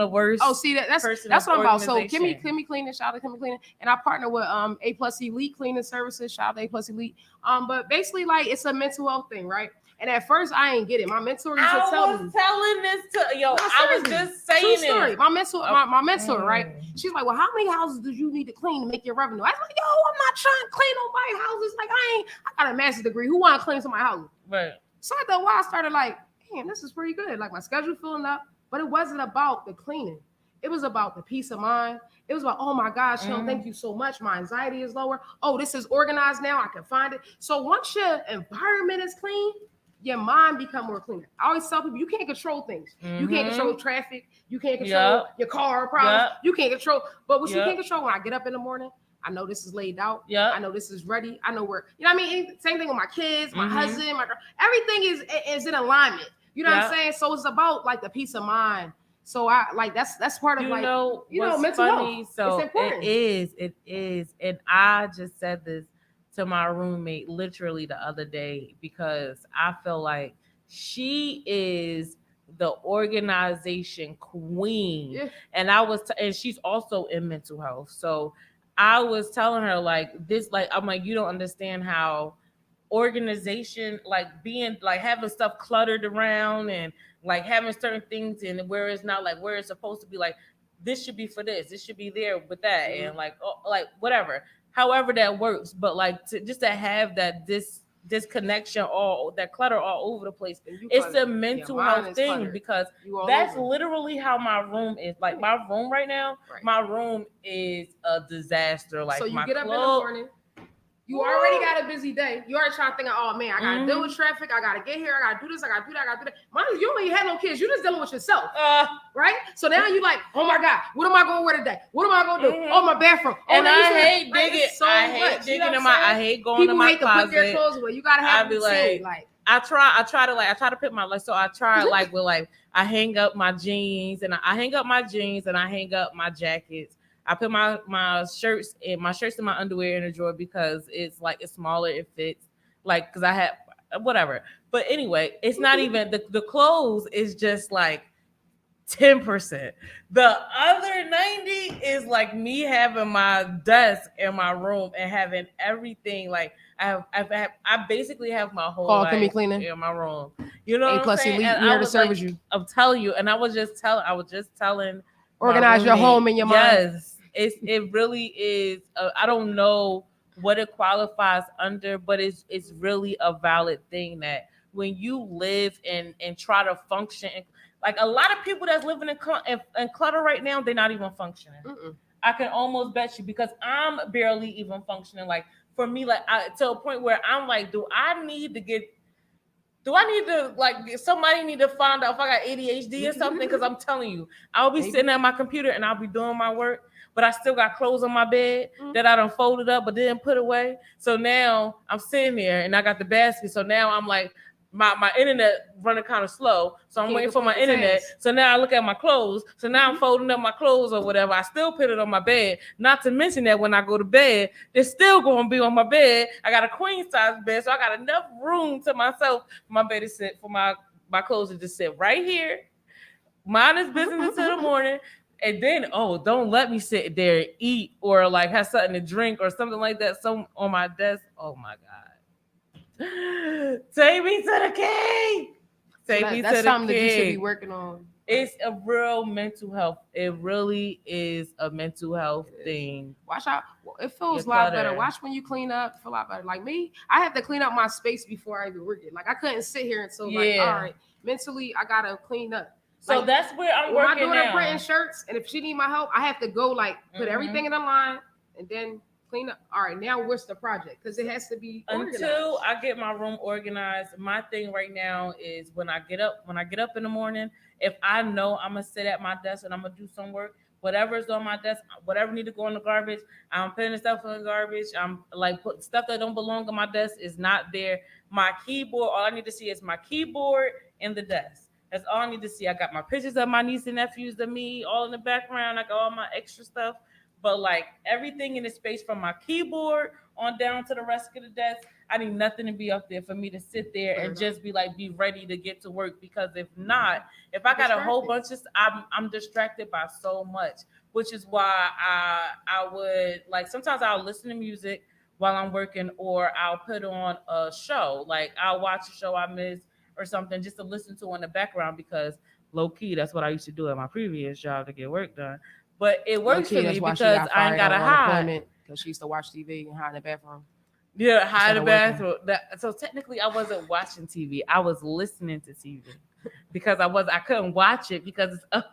worst. Oh, see that's person that's of what I'm about. So organization. Kimmy Cleaning, shout out to Kimmy Cleaning, and I partner with A Plus Elite Cleaning Services. Shout out to A Plus Elite. But basically, like it's a mental health thing, right? And at first, I ain't get it. My mentor used to tell me. I was telling this to yo. No, I was seriously. just saying True story. it. My mentor, right? Mm. She's like, well, how many houses do you need to clean to make your revenue? I was like, yo, I'm not trying to clean nobody's houses. Like, I got a master's degree. Who want to clean somebody's house? Right. So after a while, I started like, damn, this is pretty good. Like my schedule filling up, but it wasn't about the cleaning. It was about the peace of mind. It was about, oh my gosh, thank you so much. My anxiety is lower. Oh, this is organized now. I can find it. So once your environment is clean, your mind become more cleaner. I always tell people you can't control things. You can't control traffic. You can't control your car problems. You can't control. But what you can't control, when I get up in the morning, I know this is laid out. I know this is ready. I know where, you know what I mean? Same thing with my kids, my husband, my girl. Everything is in alignment. You know what I'm saying? So it's about like the peace of mind. So I like that's part of mental health. So it's important. It is. And I just said this to my roommate literally the other day, because I feel like she is the organization queen. And and she's also in mental health. So I was telling her like this, like I'm like, you don't understand how organization, like being like having stuff cluttered around and like having certain things in where it's not like where it's supposed to be, like this should be for this should be there with that, and like like whatever, however that works. But like just to have that disconnection, all that clutter all over the place, it's a mental health thing cluttered. Because that's literally how my room is. Like my room right now, my room is a disaster. Like so you my get up in the morning, you already got a busy day. You already trying to think, oh man, I gotta deal with traffic. I gotta get here. I gotta do this. I gotta do that. I gotta do that. Mind you, you don't even have no kids. You just dealing with yourself, right? So now you like, oh my god, what am I gonna wear today? What am I gonna do? Oh, my bathroom. Oh, and I hate digging. So I hate digging in my. I hate going People to my hate closet. To put their clothes away. You gotta have it too. Like I try to put my I try like with like I hang up my jeans and I hang up my jeans and I hang up my jackets. I put my shirts and my underwear in a drawer, because it's like it's smaller, it fits, like because I have whatever. But anyway, it's not even the clothes is just like 10%. The other 90 is like me having my desk in my room and having everything. Like I basically have my whole life in my room. You know, A+ Elite, here to service you. I'm telling you, and I was just telling. Organize your home and your mind. Yes, it really is. I don't know what it qualifies under, but it's really a valid thing that when you live and try to function. Like a lot of people that's living in clutter right now, they're not even functioning. I can almost bet you, because I'm barely even functioning. Like for me, like to a point where I'm like, do I need to like somebody need to find out if I got ADHD or something? Because I'm telling you, I'll be sitting at my computer and I'll be doing my work, but I still got clothes on my bed that I done folded up but didn't put away. So now I'm sitting there and I got the basket. So now I'm like, my internet running kind of slow, so I'm Can't waiting for my complete the internet. task. So now I look at my clothes. So now I'm folding up my clothes or whatever. I still put it on my bed. Not to mention that when I go to bed, it's still going to be on my bed. I got a queen size bed, so I got enough room to myself for my bed to sit, for my clothes to just sit right here. Mind his business until the morning. And then, don't let me sit there and eat or like have something to drink or something like that. Some on my desk. Oh my God. Take me to the king. Take me to That's the something that you should be king. working on. It's a real mental health. It really is a mental health thing. Watch out. It feels a Your lot better. clutter. Watch when you clean up. It feel a lot better. Like me, I have to clean up my space before I even work it. Like I couldn't sit here and so like, Yeah. all right, mentally I gotta clean up. So Like, that's where I'm when my working daughter now. printing shirts, and if she need my help, I have to go like put everything in a line and then clean up. All right, now what's the project? Because it has to be organized. Until I get my room organized. My thing right now is when I get up in the morning, if I know I'm gonna sit at my desk and I'm gonna do some work, whatever's on my desk, whatever need to go in the garbage, I'm putting the stuff in the garbage. I'm like put stuff that don't belong on my desk is not there. My keyboard, all I need to see is my keyboard and the desk. That's all I need to see. I got my pictures of my niece and nephews, of me, all in the background. I got all my extra stuff. But like everything in the space from my keyboard on down to the rest of the desk, I need nothing to be up there for me to sit there and just be ready to get to work. Because if not, if I got a whole bunch of, I'm distracted by so much, which is why I would like sometimes I'll listen to music while I'm working, or I'll put on a show. Like I'll watch a show I missed or something just to listen to in the background, because low key that's what I used to do at my previous job to get work done. But it works for me because I ain't gotta hide. Because she used to watch TV and hide in the bathroom. Yeah, hide in the bathroom. So technically, I wasn't watching TV. I was listening to TV because I couldn't watch it because it's up.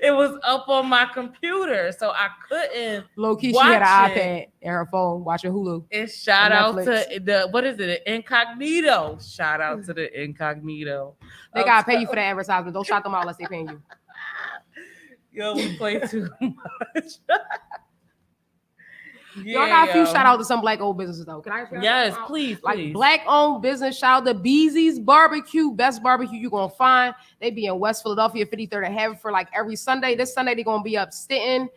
It was up on my computer, so I couldn't. Low key, she had an iPad and her phone watching Hulu. And shout out to the what is it? Incognito. Shout out to the Incognito. They gotta pay you for the advertisement. Don't shout them out unless they paying you. Yo, we play too much. Y'all got a few shout out to some black owned businesses though. Can I? Yes, please. Like black owned business. Shout out to Beezy's Barbecue, best barbecue you gonna find. They be in West Philadelphia, 53rd and Haverford, like every Sunday. This Sunday they gonna be up Stanton,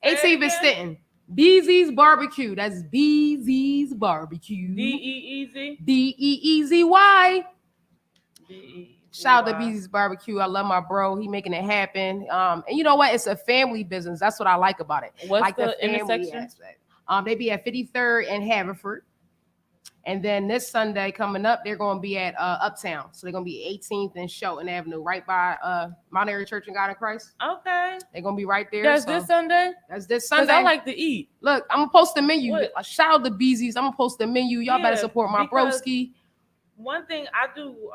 18th and Stanton. Beezy's Barbecue. That's Beezy's Barbecue. D-E-E-Z. D-E-E-Z-Y. Shout out to Beezy's Barbecue. I love my bro. He making it happen. And you know what? It's a family business. That's what I like about it. What's like the intersection? Aspect. They be at 53rd and Haverford. And then this Sunday coming up, they're going to be at Uptown. So they're going to be 18th and Shelton Avenue, right by Mount Airy Church and God in Christ. Okay. They're going to be right there. That's this Sunday? That's this Sunday. I like to eat. Look, I'm going to post the menu. Shout out to Beezy's. I'm going to post the menu. Y'all better support my broski. One thing I do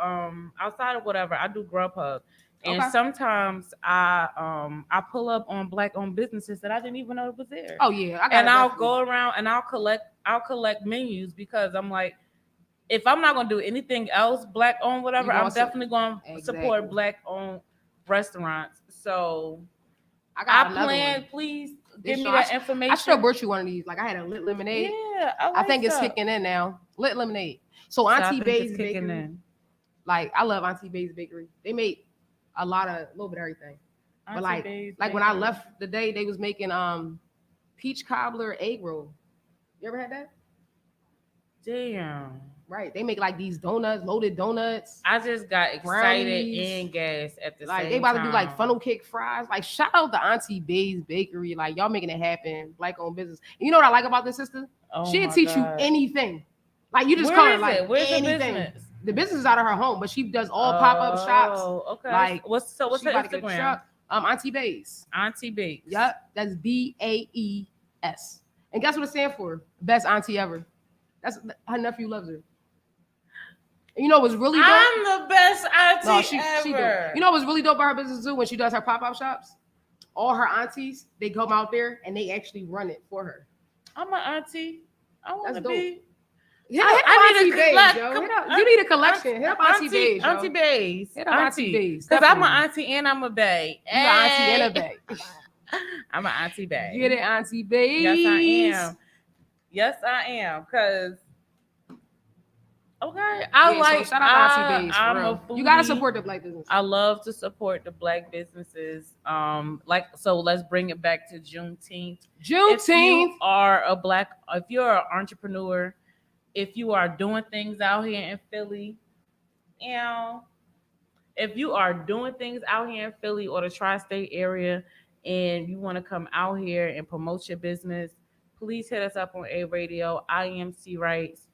outside of whatever, I do Grubhub. And sometimes I pull up on black owned businesses that I didn't even know it was there. Oh yeah. I'll go around and I'll collect menus, because I'm like, if I'm not gonna do anything else black owned, whatever, I'm definitely gonna support black owned restaurants. So I plan, please give me that information. I should have brought you one of these. Like I had a lit lemonade. Yeah, I think it's kicking in now. Lit lemonade. So Auntie Bay's Bakery. Like I love Auntie Bay's Bakery. They make a little bit of everything. But like when I left the day, they was making peach cobbler egg roll. You ever had that? Damn. Right. They make like these donuts, loaded donuts. I just got excited and gas at the same time. Like they about to do like funnel cake fries. Like shout out to Auntie Bay's Bakery. Like y'all making it happen. Black owned business. And you know what I like about this sister? She'll teach you anything. Like you just call her like anything. The business is out of her home, but she does all pop-up shops. Okay. Like what's her Instagram? Auntie Bays. Auntie Bays. Yep. That's B-A-E-S. And guess what it stands for? Best auntie ever. That's her nephew loves her. And you know what's really dope? I'm the best auntie ever. She dope. You know what's really dope about her business too? When she does her pop-up shops, all her aunties, they come out there and they actually run it for her. I'm an auntie. I want to be. Hit up Auntie Bays, yo. You need a collection. Hit up Auntie Bays, yo. Auntie Bays. Hit up Auntie Bays. Because I'm an auntie and I'm a bae. You an auntie and a bae. I'm an auntie bae. Get it, Auntie Bays. Yes, I am. Yes, I am. Because Okay, So shout out to Auntie Bays for I'm a real. foodie. You gotta support the black business. I love to support the black businesses. So let's bring it back to Juneteenth. If you are if you're an entrepreneur, if you are doing things out here in Philly, you know, if you are doing things out here in Philly or the tri-state area, and you want to come out here and promote your business, please hit us up on A Radio. IMC Rights,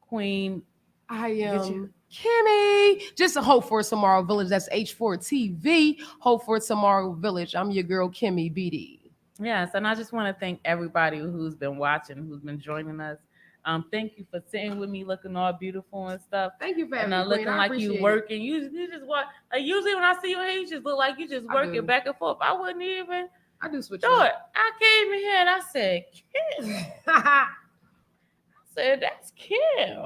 Queen. I am Kimmy. Just a Hope for Tomorrow Village. That's H4TV. Hope for Tomorrow Village. I'm your girl, Kimmy BD. Yes, and I just want to thank everybody who's been watching, who's been joining us. Thank you for sitting with me, looking all beautiful and stuff. Thank you for and having me, looking Queen. like you working. You just walk. Like usually when I see you, you just look like you just working back and forth. I wouldn't even. I do switch. Do it. I came in here and I said, "Kim." I said, "That's Kim."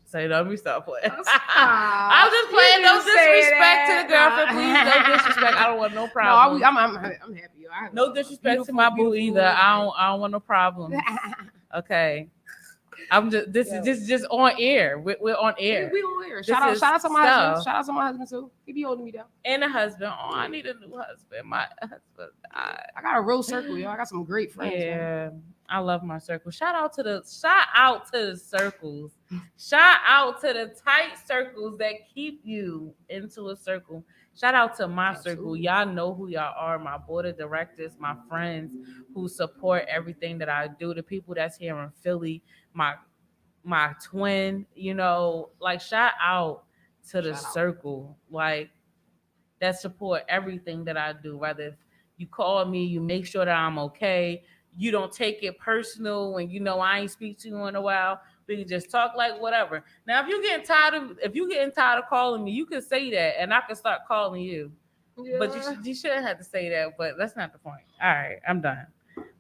Say, don't be stop playing. I'm just playing. No disrespect to the girlfriend, please. No disrespect. I don't want no problem. No, I'm happy. No disrespect to my boo either. I don't want no problems. Okay. I'm just this is just on air. We're on air. We on air. Shout out to my husband. Shout out to my husband too. He be holding me down. And a husband. Oh, I need a new husband. My husband. I got a real circle, yo. I got some great friends. Yeah. Man. I love my circle. Shout out to the circles. Shout out to the tight circles that keep you into a circle. Shout out to my circle. Y'all know who y'all are. My board of directors, my friends who support everything that I do. The people that's here in Philly, my twin, like shout out to the circle. Like that support everything that I do. Whether if you call me, you make sure that I'm okay. You don't take it personal when I ain't speak to you in a while. We can just talk like whatever. Now, if you're getting tired of calling me, you can say that, and I can start calling you. Yeah. But you shouldn't have to say that. But that's not the point. All right, I'm done.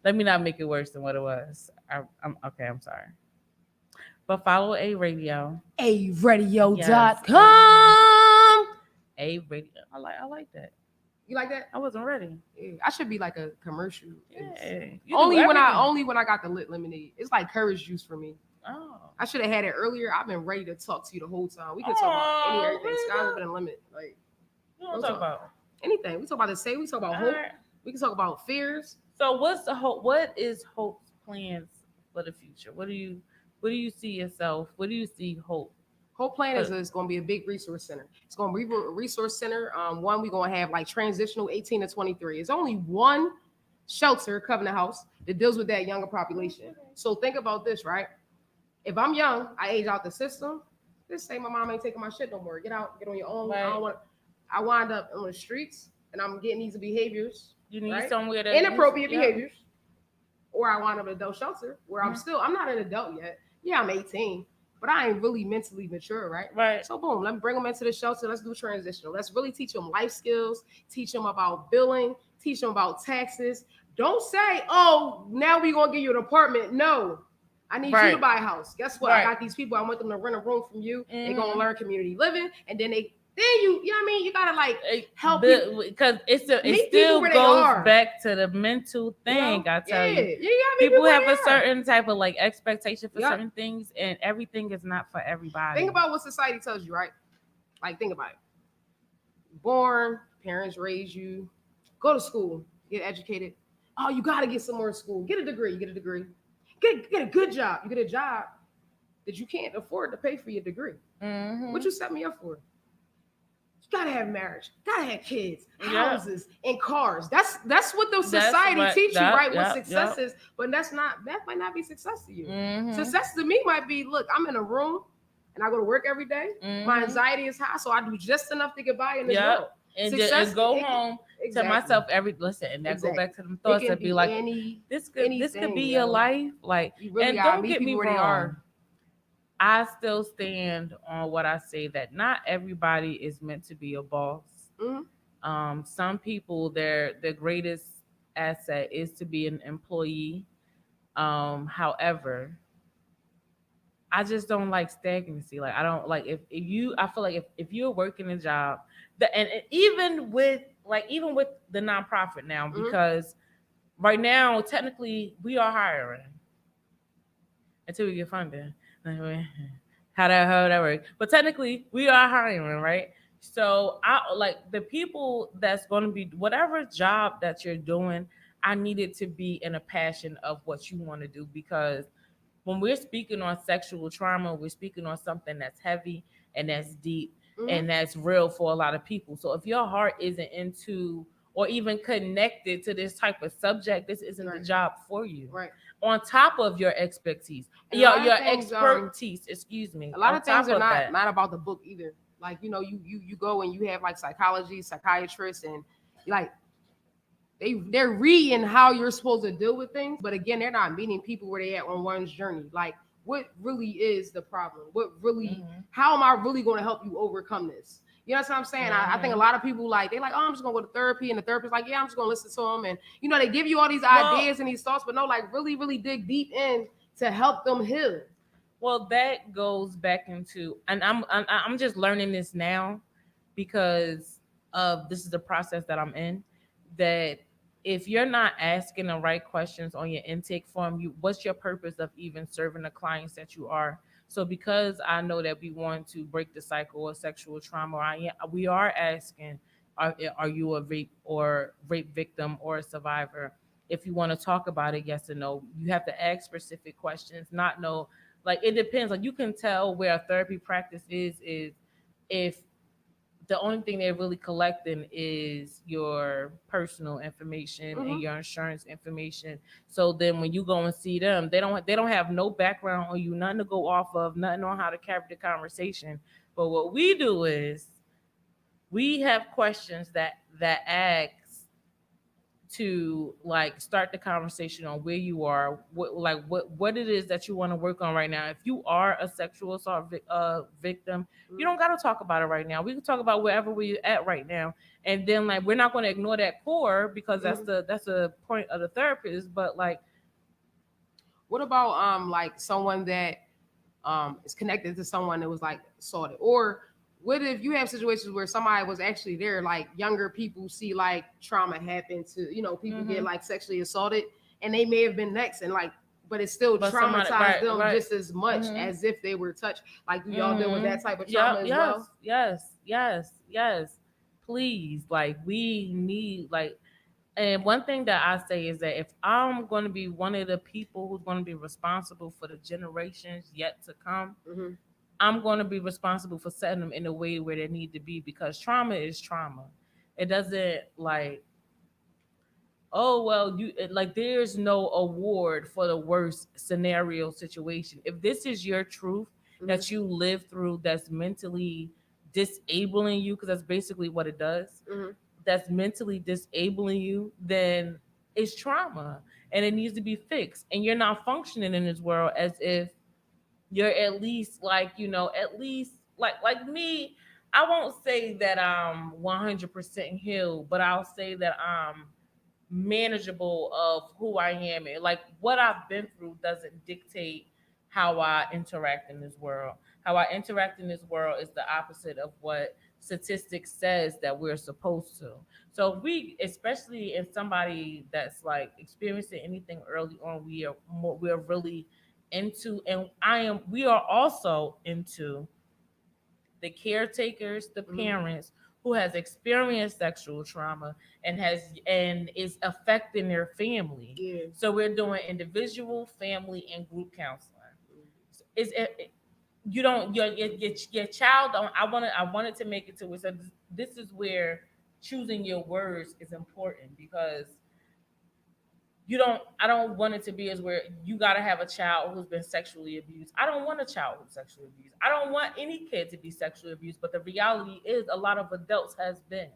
Let me not make it worse than what it was. I'm okay. I'm sorry. But follow A Radio. ARadio.com. A Radio. I like that. You like that? I wasn't ready. Yeah, I should be like a commercial. Yeah. Only when I got the lit lemonade. It's like courage juice for me. Oh. I should have had it earlier. I've been ready to talk to you the whole time. We could talk about any everything. Sky's been a limit. Like what talk about? Anything. We talk about the same. We talk about hope. Right. We can talk about fears. So what's the hope? What is Hope's plans for the future? What do you see yourself? What do you see Hope? Hope plan is going to be a big resource center. It's going to be a resource center. One, we're going to have like transitional 18 to 23. It's only one shelter, Covenant House, that deals with that younger population. So think about this, right? If I'm young, I age out the system. Just say my mom ain't taking my shit no more. Get out, get on your own. Right. I wind up on the streets and I'm getting these behaviors. You need somewhere that inappropriate behaviors. Or I wind up in an adult shelter where I'm not an adult yet. Yeah, I'm 18. But I ain't really mentally mature, right? Right. So boom, let me bring them into the shelter. Let's do transitional. Let's really teach them life skills, teach them about billing, teach them about taxes. Don't say, oh, now we're going to give you an apartment. No, I need you to buy a house. Guess what? I got these people. I want them to rent a room from you. Mm-hmm. They're going to learn community living. And then you know what I mean? You got to like help because it still goes back to the mental thing. I tell you, people have a certain type of like expectation for certain things, and everything is not for everybody. Think about what society tells you, right? Like think about it. Born, parents raise you, go to school, get educated. Oh, you got to get some more school. Get a degree. Get a good job. You get a job that you can't afford to pay for your degree. Mm-hmm. What you set me up for? Gotta have marriage, gotta have kids, houses, and cars. That's what the society teach you, right? What success is, but that might not be success to you. Mm-hmm. Success to me might be, look, I'm in a room and I go to work every day. Mm-hmm. My anxiety is high, so I do just enough to get by in this world. And go home to myself and that go back to them thoughts and be like, this could be your life. Like, really, and don't get me wrong. I still stand on what I say, that not everybody is meant to be a boss. Mm-hmm. Some people, their greatest asset is to be an employee. However, I just don't like stagnancy. Like I don't like I feel like if you're working a job, and even with the nonprofit now, mm-hmm. because right now technically we are hiring until we get funding. how that works. But technically, we are hiring, right? So I like the people that's going to be whatever job that you're doing. I need it to be in a passion of what you want to do because when we're speaking on sexual trauma, we're speaking on something that's heavy and that's deep Mm-hmm. and that's real for a lot of people. So if your heart isn't into or even connected to this type of subject, this isn't the Right. job for you. Right. On top of your expertise, And a lot your of things, expertise, excuse me. a lot On of things top are of not that, not about the book either. Like, you know, you go and you have like psychology, psychiatrists, and like they're reading how you're supposed to deal with things, but again, they're not meeting people where they at on one's journey. Like, what really is the problem? What really? How am I really going to help you overcome this? You know what I'm saying? I think a lot of people like they like, oh, I'm just gonna go to therapy, and the therapist like, yeah, I'm just gonna listen to them, and you know, they give you all these Well, ideas and these thoughts, but no, like really, really dig deep in to help them heal. well, that goes back into, and I'm just learning this now because of this is the process that I'm in. That if you're not asking the right questions on your intake form, you what's your purpose of even serving the clients that you are? So because I know that we want to break the cycle of sexual trauma, we are asking, are you a rape victim or a survivor? If you want to talk about it, yes or no. You have to ask specific questions, not know. Like it depends. Like you can tell where a therapy practice is if the only thing they're really collecting is your personal information and Mm-hmm. your insurance information. So then when you go and see them, they don't have no background on you, nothing to go off of, nothing on how to carry the conversation. But what we do is we have questions that asks to like start the conversation on where you are, what it is that you want to work on right now. If you are a sexual assault victim, you don't got to talk about it right now. We can talk about wherever we're at right now, and then like we're not going to ignore that core because Mm-hmm. that's the point of the therapist. But like, What about like someone that is connected to someone that was like assaulted? Or what if you have situations where somebody was actually there, like younger people see like trauma happen to, you know, people get mm-hmm. like sexually assaulted and they may have been next and like, but it still But somebody, traumatized them right, just as much mm-hmm. as if they were touched. Like, do y'all deal with Mm-hmm. that type of trauma Yep. as Yes. well? Yes. Yes. Yes. Please, like we need like. And one thing that I say is that if I'm going to be one of the people who's going to be responsible for the generations yet to come, Mm-hmm. I'm going to be responsible for setting them in a way where they need to be because trauma is trauma. It doesn't like, oh well, like there's no award for the worst scenario situation. If this is your truth Mm-hmm. that you live through that's mentally disabling you, because that's basically what it does, Mm-hmm. that's mentally disabling you, then it's trauma and it needs to be fixed. And you're not functioning in this world as if you're at least like, at least like me. I won't say that I'm 100% healed, but I'll say that I'm manageable of who I am, and like what I've been through doesn't dictate how I interact in this world. How I interact in this world is the opposite of what statistics says that we're supposed to. So we, especially in somebody that's like experiencing anything early on, we're really into, and we are also into the caretakers, the Mm-hmm. parents who has experienced sexual trauma and is affecting their family. Yeah. So we're doing individual, family, and group counseling. Is it, you don't your child don't. I wanted to make it to where, so this is where choosing your words is important because I don't want it to be as where you got to have a child who's been sexually abused. I don't want a child who's sexually abused. I don't want any kid to be sexually abused, but the reality is a lot of adults has been,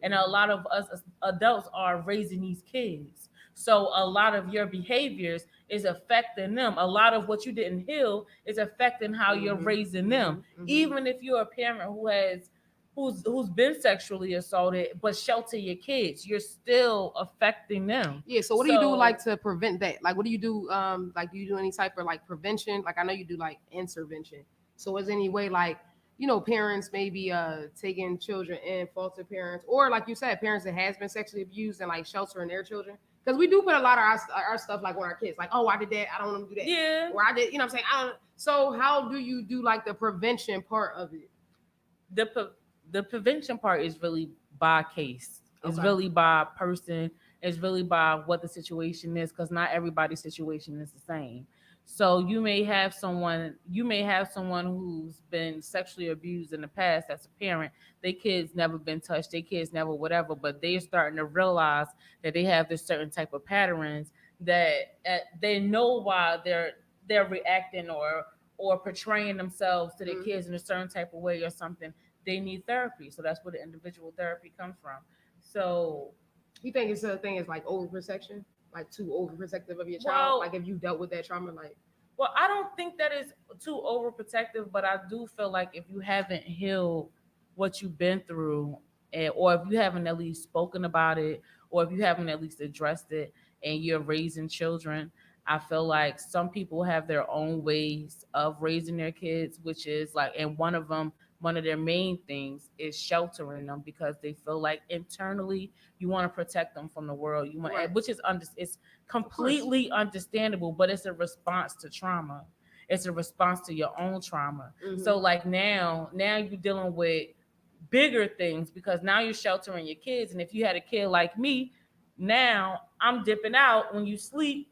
and a lot of us as adults are raising these kids. So a lot of your behaviors is affecting them. A lot of what you didn't heal is affecting how you're Mm-hmm. raising them. Mm-hmm. Even if you're a parent who's been sexually assaulted but shelter your kids, you're still affecting them. Yeah. So what do you do So like to prevent that? Like, what do you do? Like, do you do any type of like prevention? Like, I know you do like intervention. So is there any way like, you know, parents maybe taking children in, foster parents, or like you said, parents that has been sexually abused and like sheltering their children? Because we do put a lot of our stuff like on our kids, like, oh, I did that, I don't want to do that, Yeah. or I did, you know what I'm saying? I don't. So how do you do like the prevention part of it? The prevention part is really by case. It's Okay. really by person. It's really by what the situation is, because not everybody's situation is the same. So you may have someone who's been sexually abused in the past as a parent. Their kids never been touched. Their kids never whatever, but they're starting to realize that they have this certain type of patterns that they know why they're reacting or portraying themselves to their kids in a certain type of way or something. They need therapy. So that's where the individual therapy comes from. So, You think it's a thing is like overprotection, like too overprotective of your child, well, like if you dealt with that trauma, like well, I don't think that is too overprotective, but I do feel like if you haven't healed what you've been through, or if you haven't at least spoken about it, or if you haven't at least addressed it, and you're raising children, I feel like some people have their own ways of raising their kids, which is like, and one of their main things is sheltering them because they feel like internally you want to protect them from the world. You want, Right. which is it's completely understandable, but it's a response to trauma. It's a response to your own trauma. So like now you're dealing with bigger things because now you're sheltering your kids. And if you had a kid like me, now I'm dipping out when you sleep.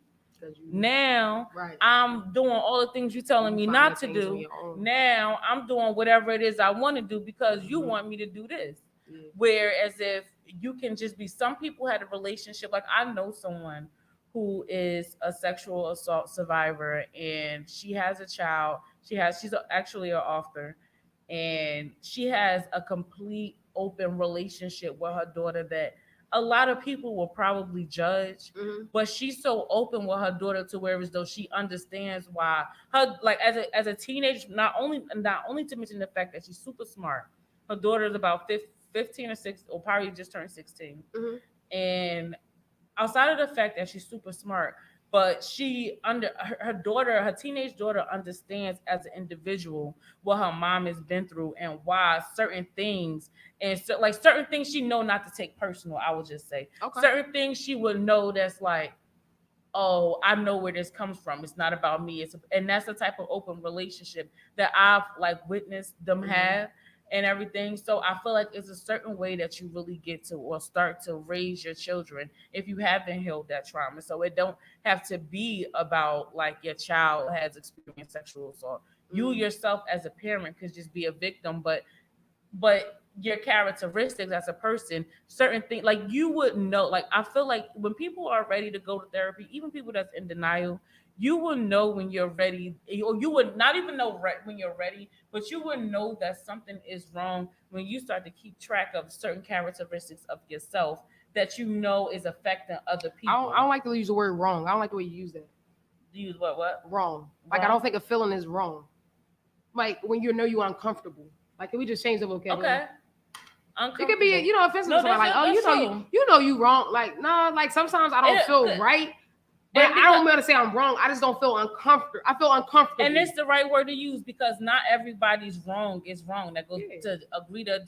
Now right. I'm doing all the things you're telling me Finding not to things on do. your own. Now I'm doing whatever it is I want to do because you want me to do this. Yeah. Whereas if you can just be, some people had a relationship, like I know someone who is a sexual assault survivor and she has a child. Actually an author, and she has a complete open relationship with her daughter that a lot of people will probably judge, but she's so open with her daughter to where as though she understands why her, like as a teenager, not only to mention the fact that she's super smart. Her daughter is about 15 or 6, or probably just turned 16. And outside of the fact that she's super smart, but she under her daughter, her teenage daughter understands as an individual what her mom has been through and why certain things, and so like certain things she know not to take personal. I would just say certain things she would know that's like, oh, I know where this comes from. It's not about me. And that's the type of open relationship that I've like witnessed them have and everything. So I feel like it's a certain way that you really get to or start to raise your children if you haven't healed that trauma. So it don't have to be about like your child has experienced sexual assault. You yourself as a parent could just be a victim, but your characteristics as a person, certain things like you would know. Like I feel like when people are ready to go to therapy, even people that's in denial, you will know when you're ready, or you would not even know when you're ready, but you would know that something is wrong when you start to keep track of certain characteristics of yourself that you know is affecting other people. I don't like to use the word wrong. I don't like the way you use that. Use what? Wrong. Like I don't think a feeling is wrong. Like when you know you're uncomfortable. Like can we just change the vocabulary? Okay. It could be, offensive to somebody. Like, oh, you know you wrong. Like, nah, like sometimes I don't feel right. But I don't want to say I'm wrong. I just don't feel uncomfortable. I feel uncomfortable. And it's the right word to use because not everybody's wrong is wrong. That goes to agree to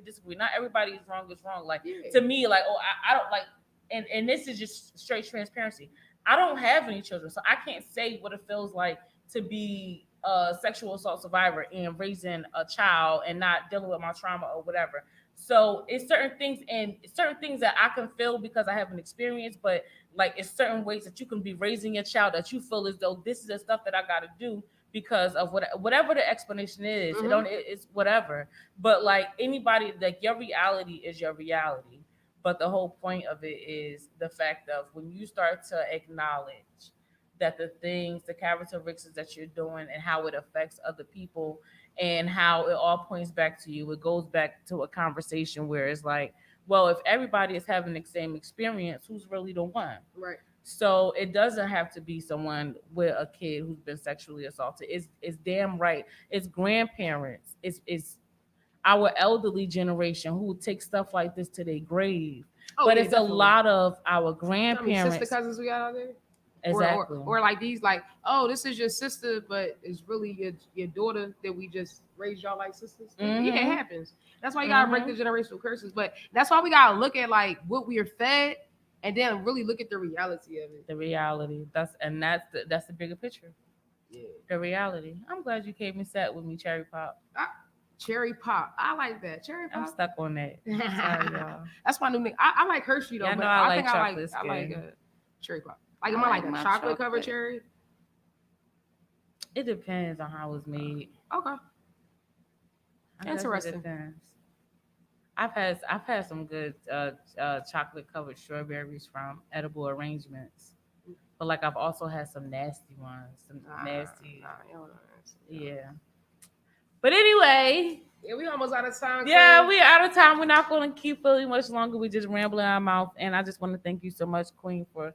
disagree. Not everybody's wrong is wrong. Like to me, like, oh, I don't like, and this is just straight transparency. I don't have any children, so I can't say what it feels like to be a sexual assault survivor and raising a child and not dealing with my trauma or whatever. So it's certain things that I can feel because I haven't experienced, but like it's certain ways that you can be raising your child that you feel as though this is the stuff that I got to do because of whatever the explanation is. It's whatever. But like anybody, like your reality is your reality. But the whole point of it is the fact of when you start to acknowledge that the characteristics that you're doing and how it affects other people and how it all points back to you, it goes back to a conversation where it's like, well, if everybody is having the same experience, who's really the one? Right. So it doesn't have to be someone with a kid who's been sexually assaulted. It's damn right. It's grandparents. It's our elderly generation who take stuff like this to their grave. But it's definitely a lot of our grandparents. Sister cousins we got out there. Exactly. Or like these, like, oh, this is your sister, but it's really your daughter that we just raised y'all like sisters. Yeah, it happens. That's why you gotta break the generational curses. But that's why we gotta look at like what we are fed and then really look at the reality of it. The reality. That's the bigger picture. Yeah. The reality. I'm glad you came and sat with me, Cherry Pop. Cherry Pop. I like that. Cherry Pop. I'm stuck on that. Sorry, y'all. That's my new name. I like Hershey though, Y'all but know I think like I chocolate like skin. Cherry Pop. Like, am I like a my chocolate covered chocolate. cherry? It depends on how it's made. Okay. I guess Interesting. It depends. I've had some good chocolate covered strawberries from Edible Arrangements, but like I've also had some nasty ones, some nasty. You don't know that. Yeah. But anyway, Yeah, we almost out of time. yeah, Queen. we out of time. We're not going to keep feeling much longer. We just rambling our mouth, and I just want to thank you so much, Queen, for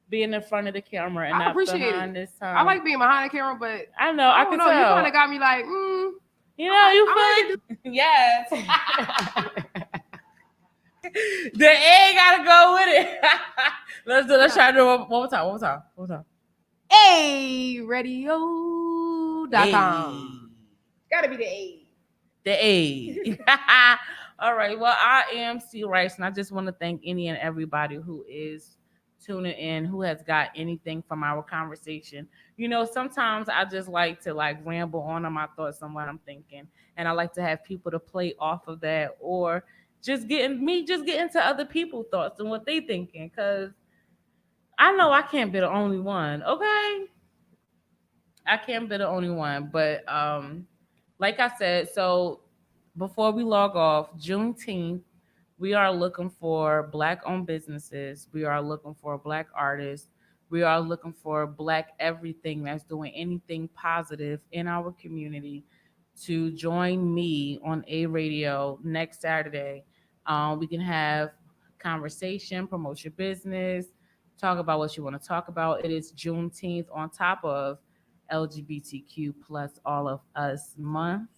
being in front of the camera and I not appreciate behind it. this time. I like being behind the camera, but I know I don't can know. tell. You kind of got me like, You know, you feel yes. The egg gotta go with it. Let's try to do it one more time. AYeeradio.com. Gotta be the A. The A. All right. Well, I am C Rice, and I just want to thank any and everybody who is tuning in, who has got anything from our conversation. You know, sometimes I just like to ramble on my thoughts on what I'm thinking, and I like to have people to play off of that, or just get into other people's thoughts and what they thinking, because I know I can't be the only one. Okay, I can't be the only one, but like I said, so before we log off, Juneteenth, we are looking for Black-owned businesses. We are looking for Black artists. We are looking for Black everything that's doing anything positive in our community to join me on A Radio next Saturday. We can have conversation, promote your business, talk about what you want to talk about. It is Juneteenth on top of LGBTQ plus all of us month.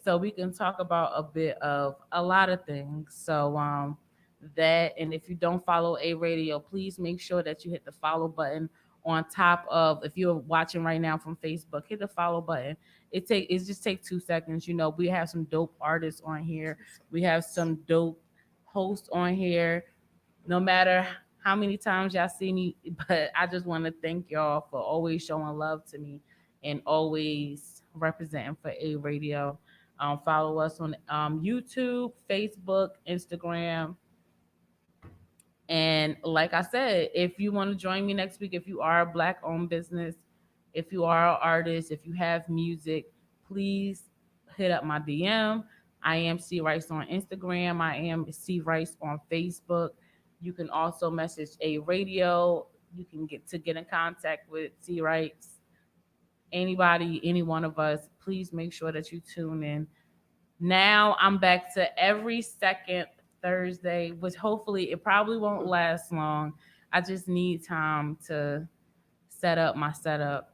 So we can talk about a bit of a lot of things. So that, and if you don't follow A Radio, please make sure that you hit the follow button on top of, if you're watching right now from Facebook, hit the follow button. It just takes 2 seconds. You know, we have some dope artists on here. We have some dope hosts on here. No matter how many times y'all see me, but I just want to thank y'all for always showing love to me and always representing for A Radio. Follow us on YouTube, Facebook, Instagram. And like I said, if you want to join me next week, if you are a Black-owned business, if you are an artist, if you have music, please hit up my DM. I am C Rice on Instagram. I am C Rice on Facebook. You can also message A Radio. You can get in contact with C Rice. Anybody, any one of us, please make sure that you tune in. Now I'm back to every second Thursday, which hopefully it probably won't last long. I just need time to set up my setup.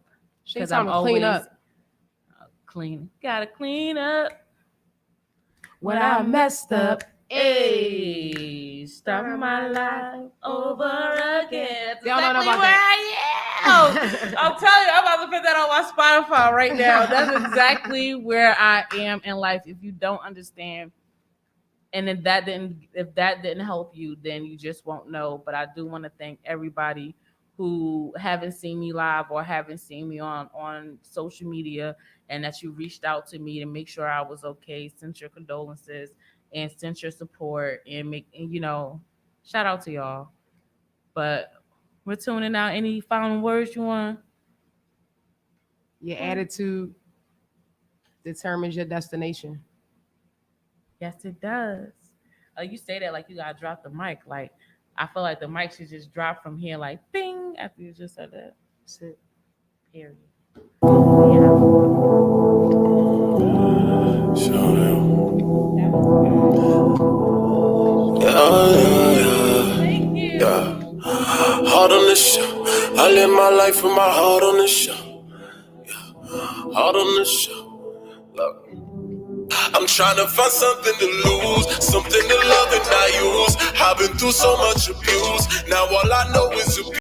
Because I'm always clean up. Gotta clean up. When I messed up. Hey, start my life over again. Y'all don't know about where I am. I'm telling you, I'm about to put that on my Spotify right now. That's exactly where I am in life. If you don't understand, and if that didn't help you, then you just won't know. But I do want to thank everybody who haven't seen me live or haven't seen me on social media, and that you reached out to me to make sure I was okay, sent your condolences, and sent your support, and shout out to y'all. But we're tuning out. Any final words you want? Your attitude determines your destination. Yes, it does. You say that like you gotta drop the mic. Like, I feel like the mic should just drop from here, like bing, after you just said that. That's it. Period. Thank you. Yeah. Heart on the show. I live my life with my heart on the show. Yeah. Heart on the show. Look. I'm trying to find something to lose, something to love and not use. I've been through so much abuse. Now all I know is abuse.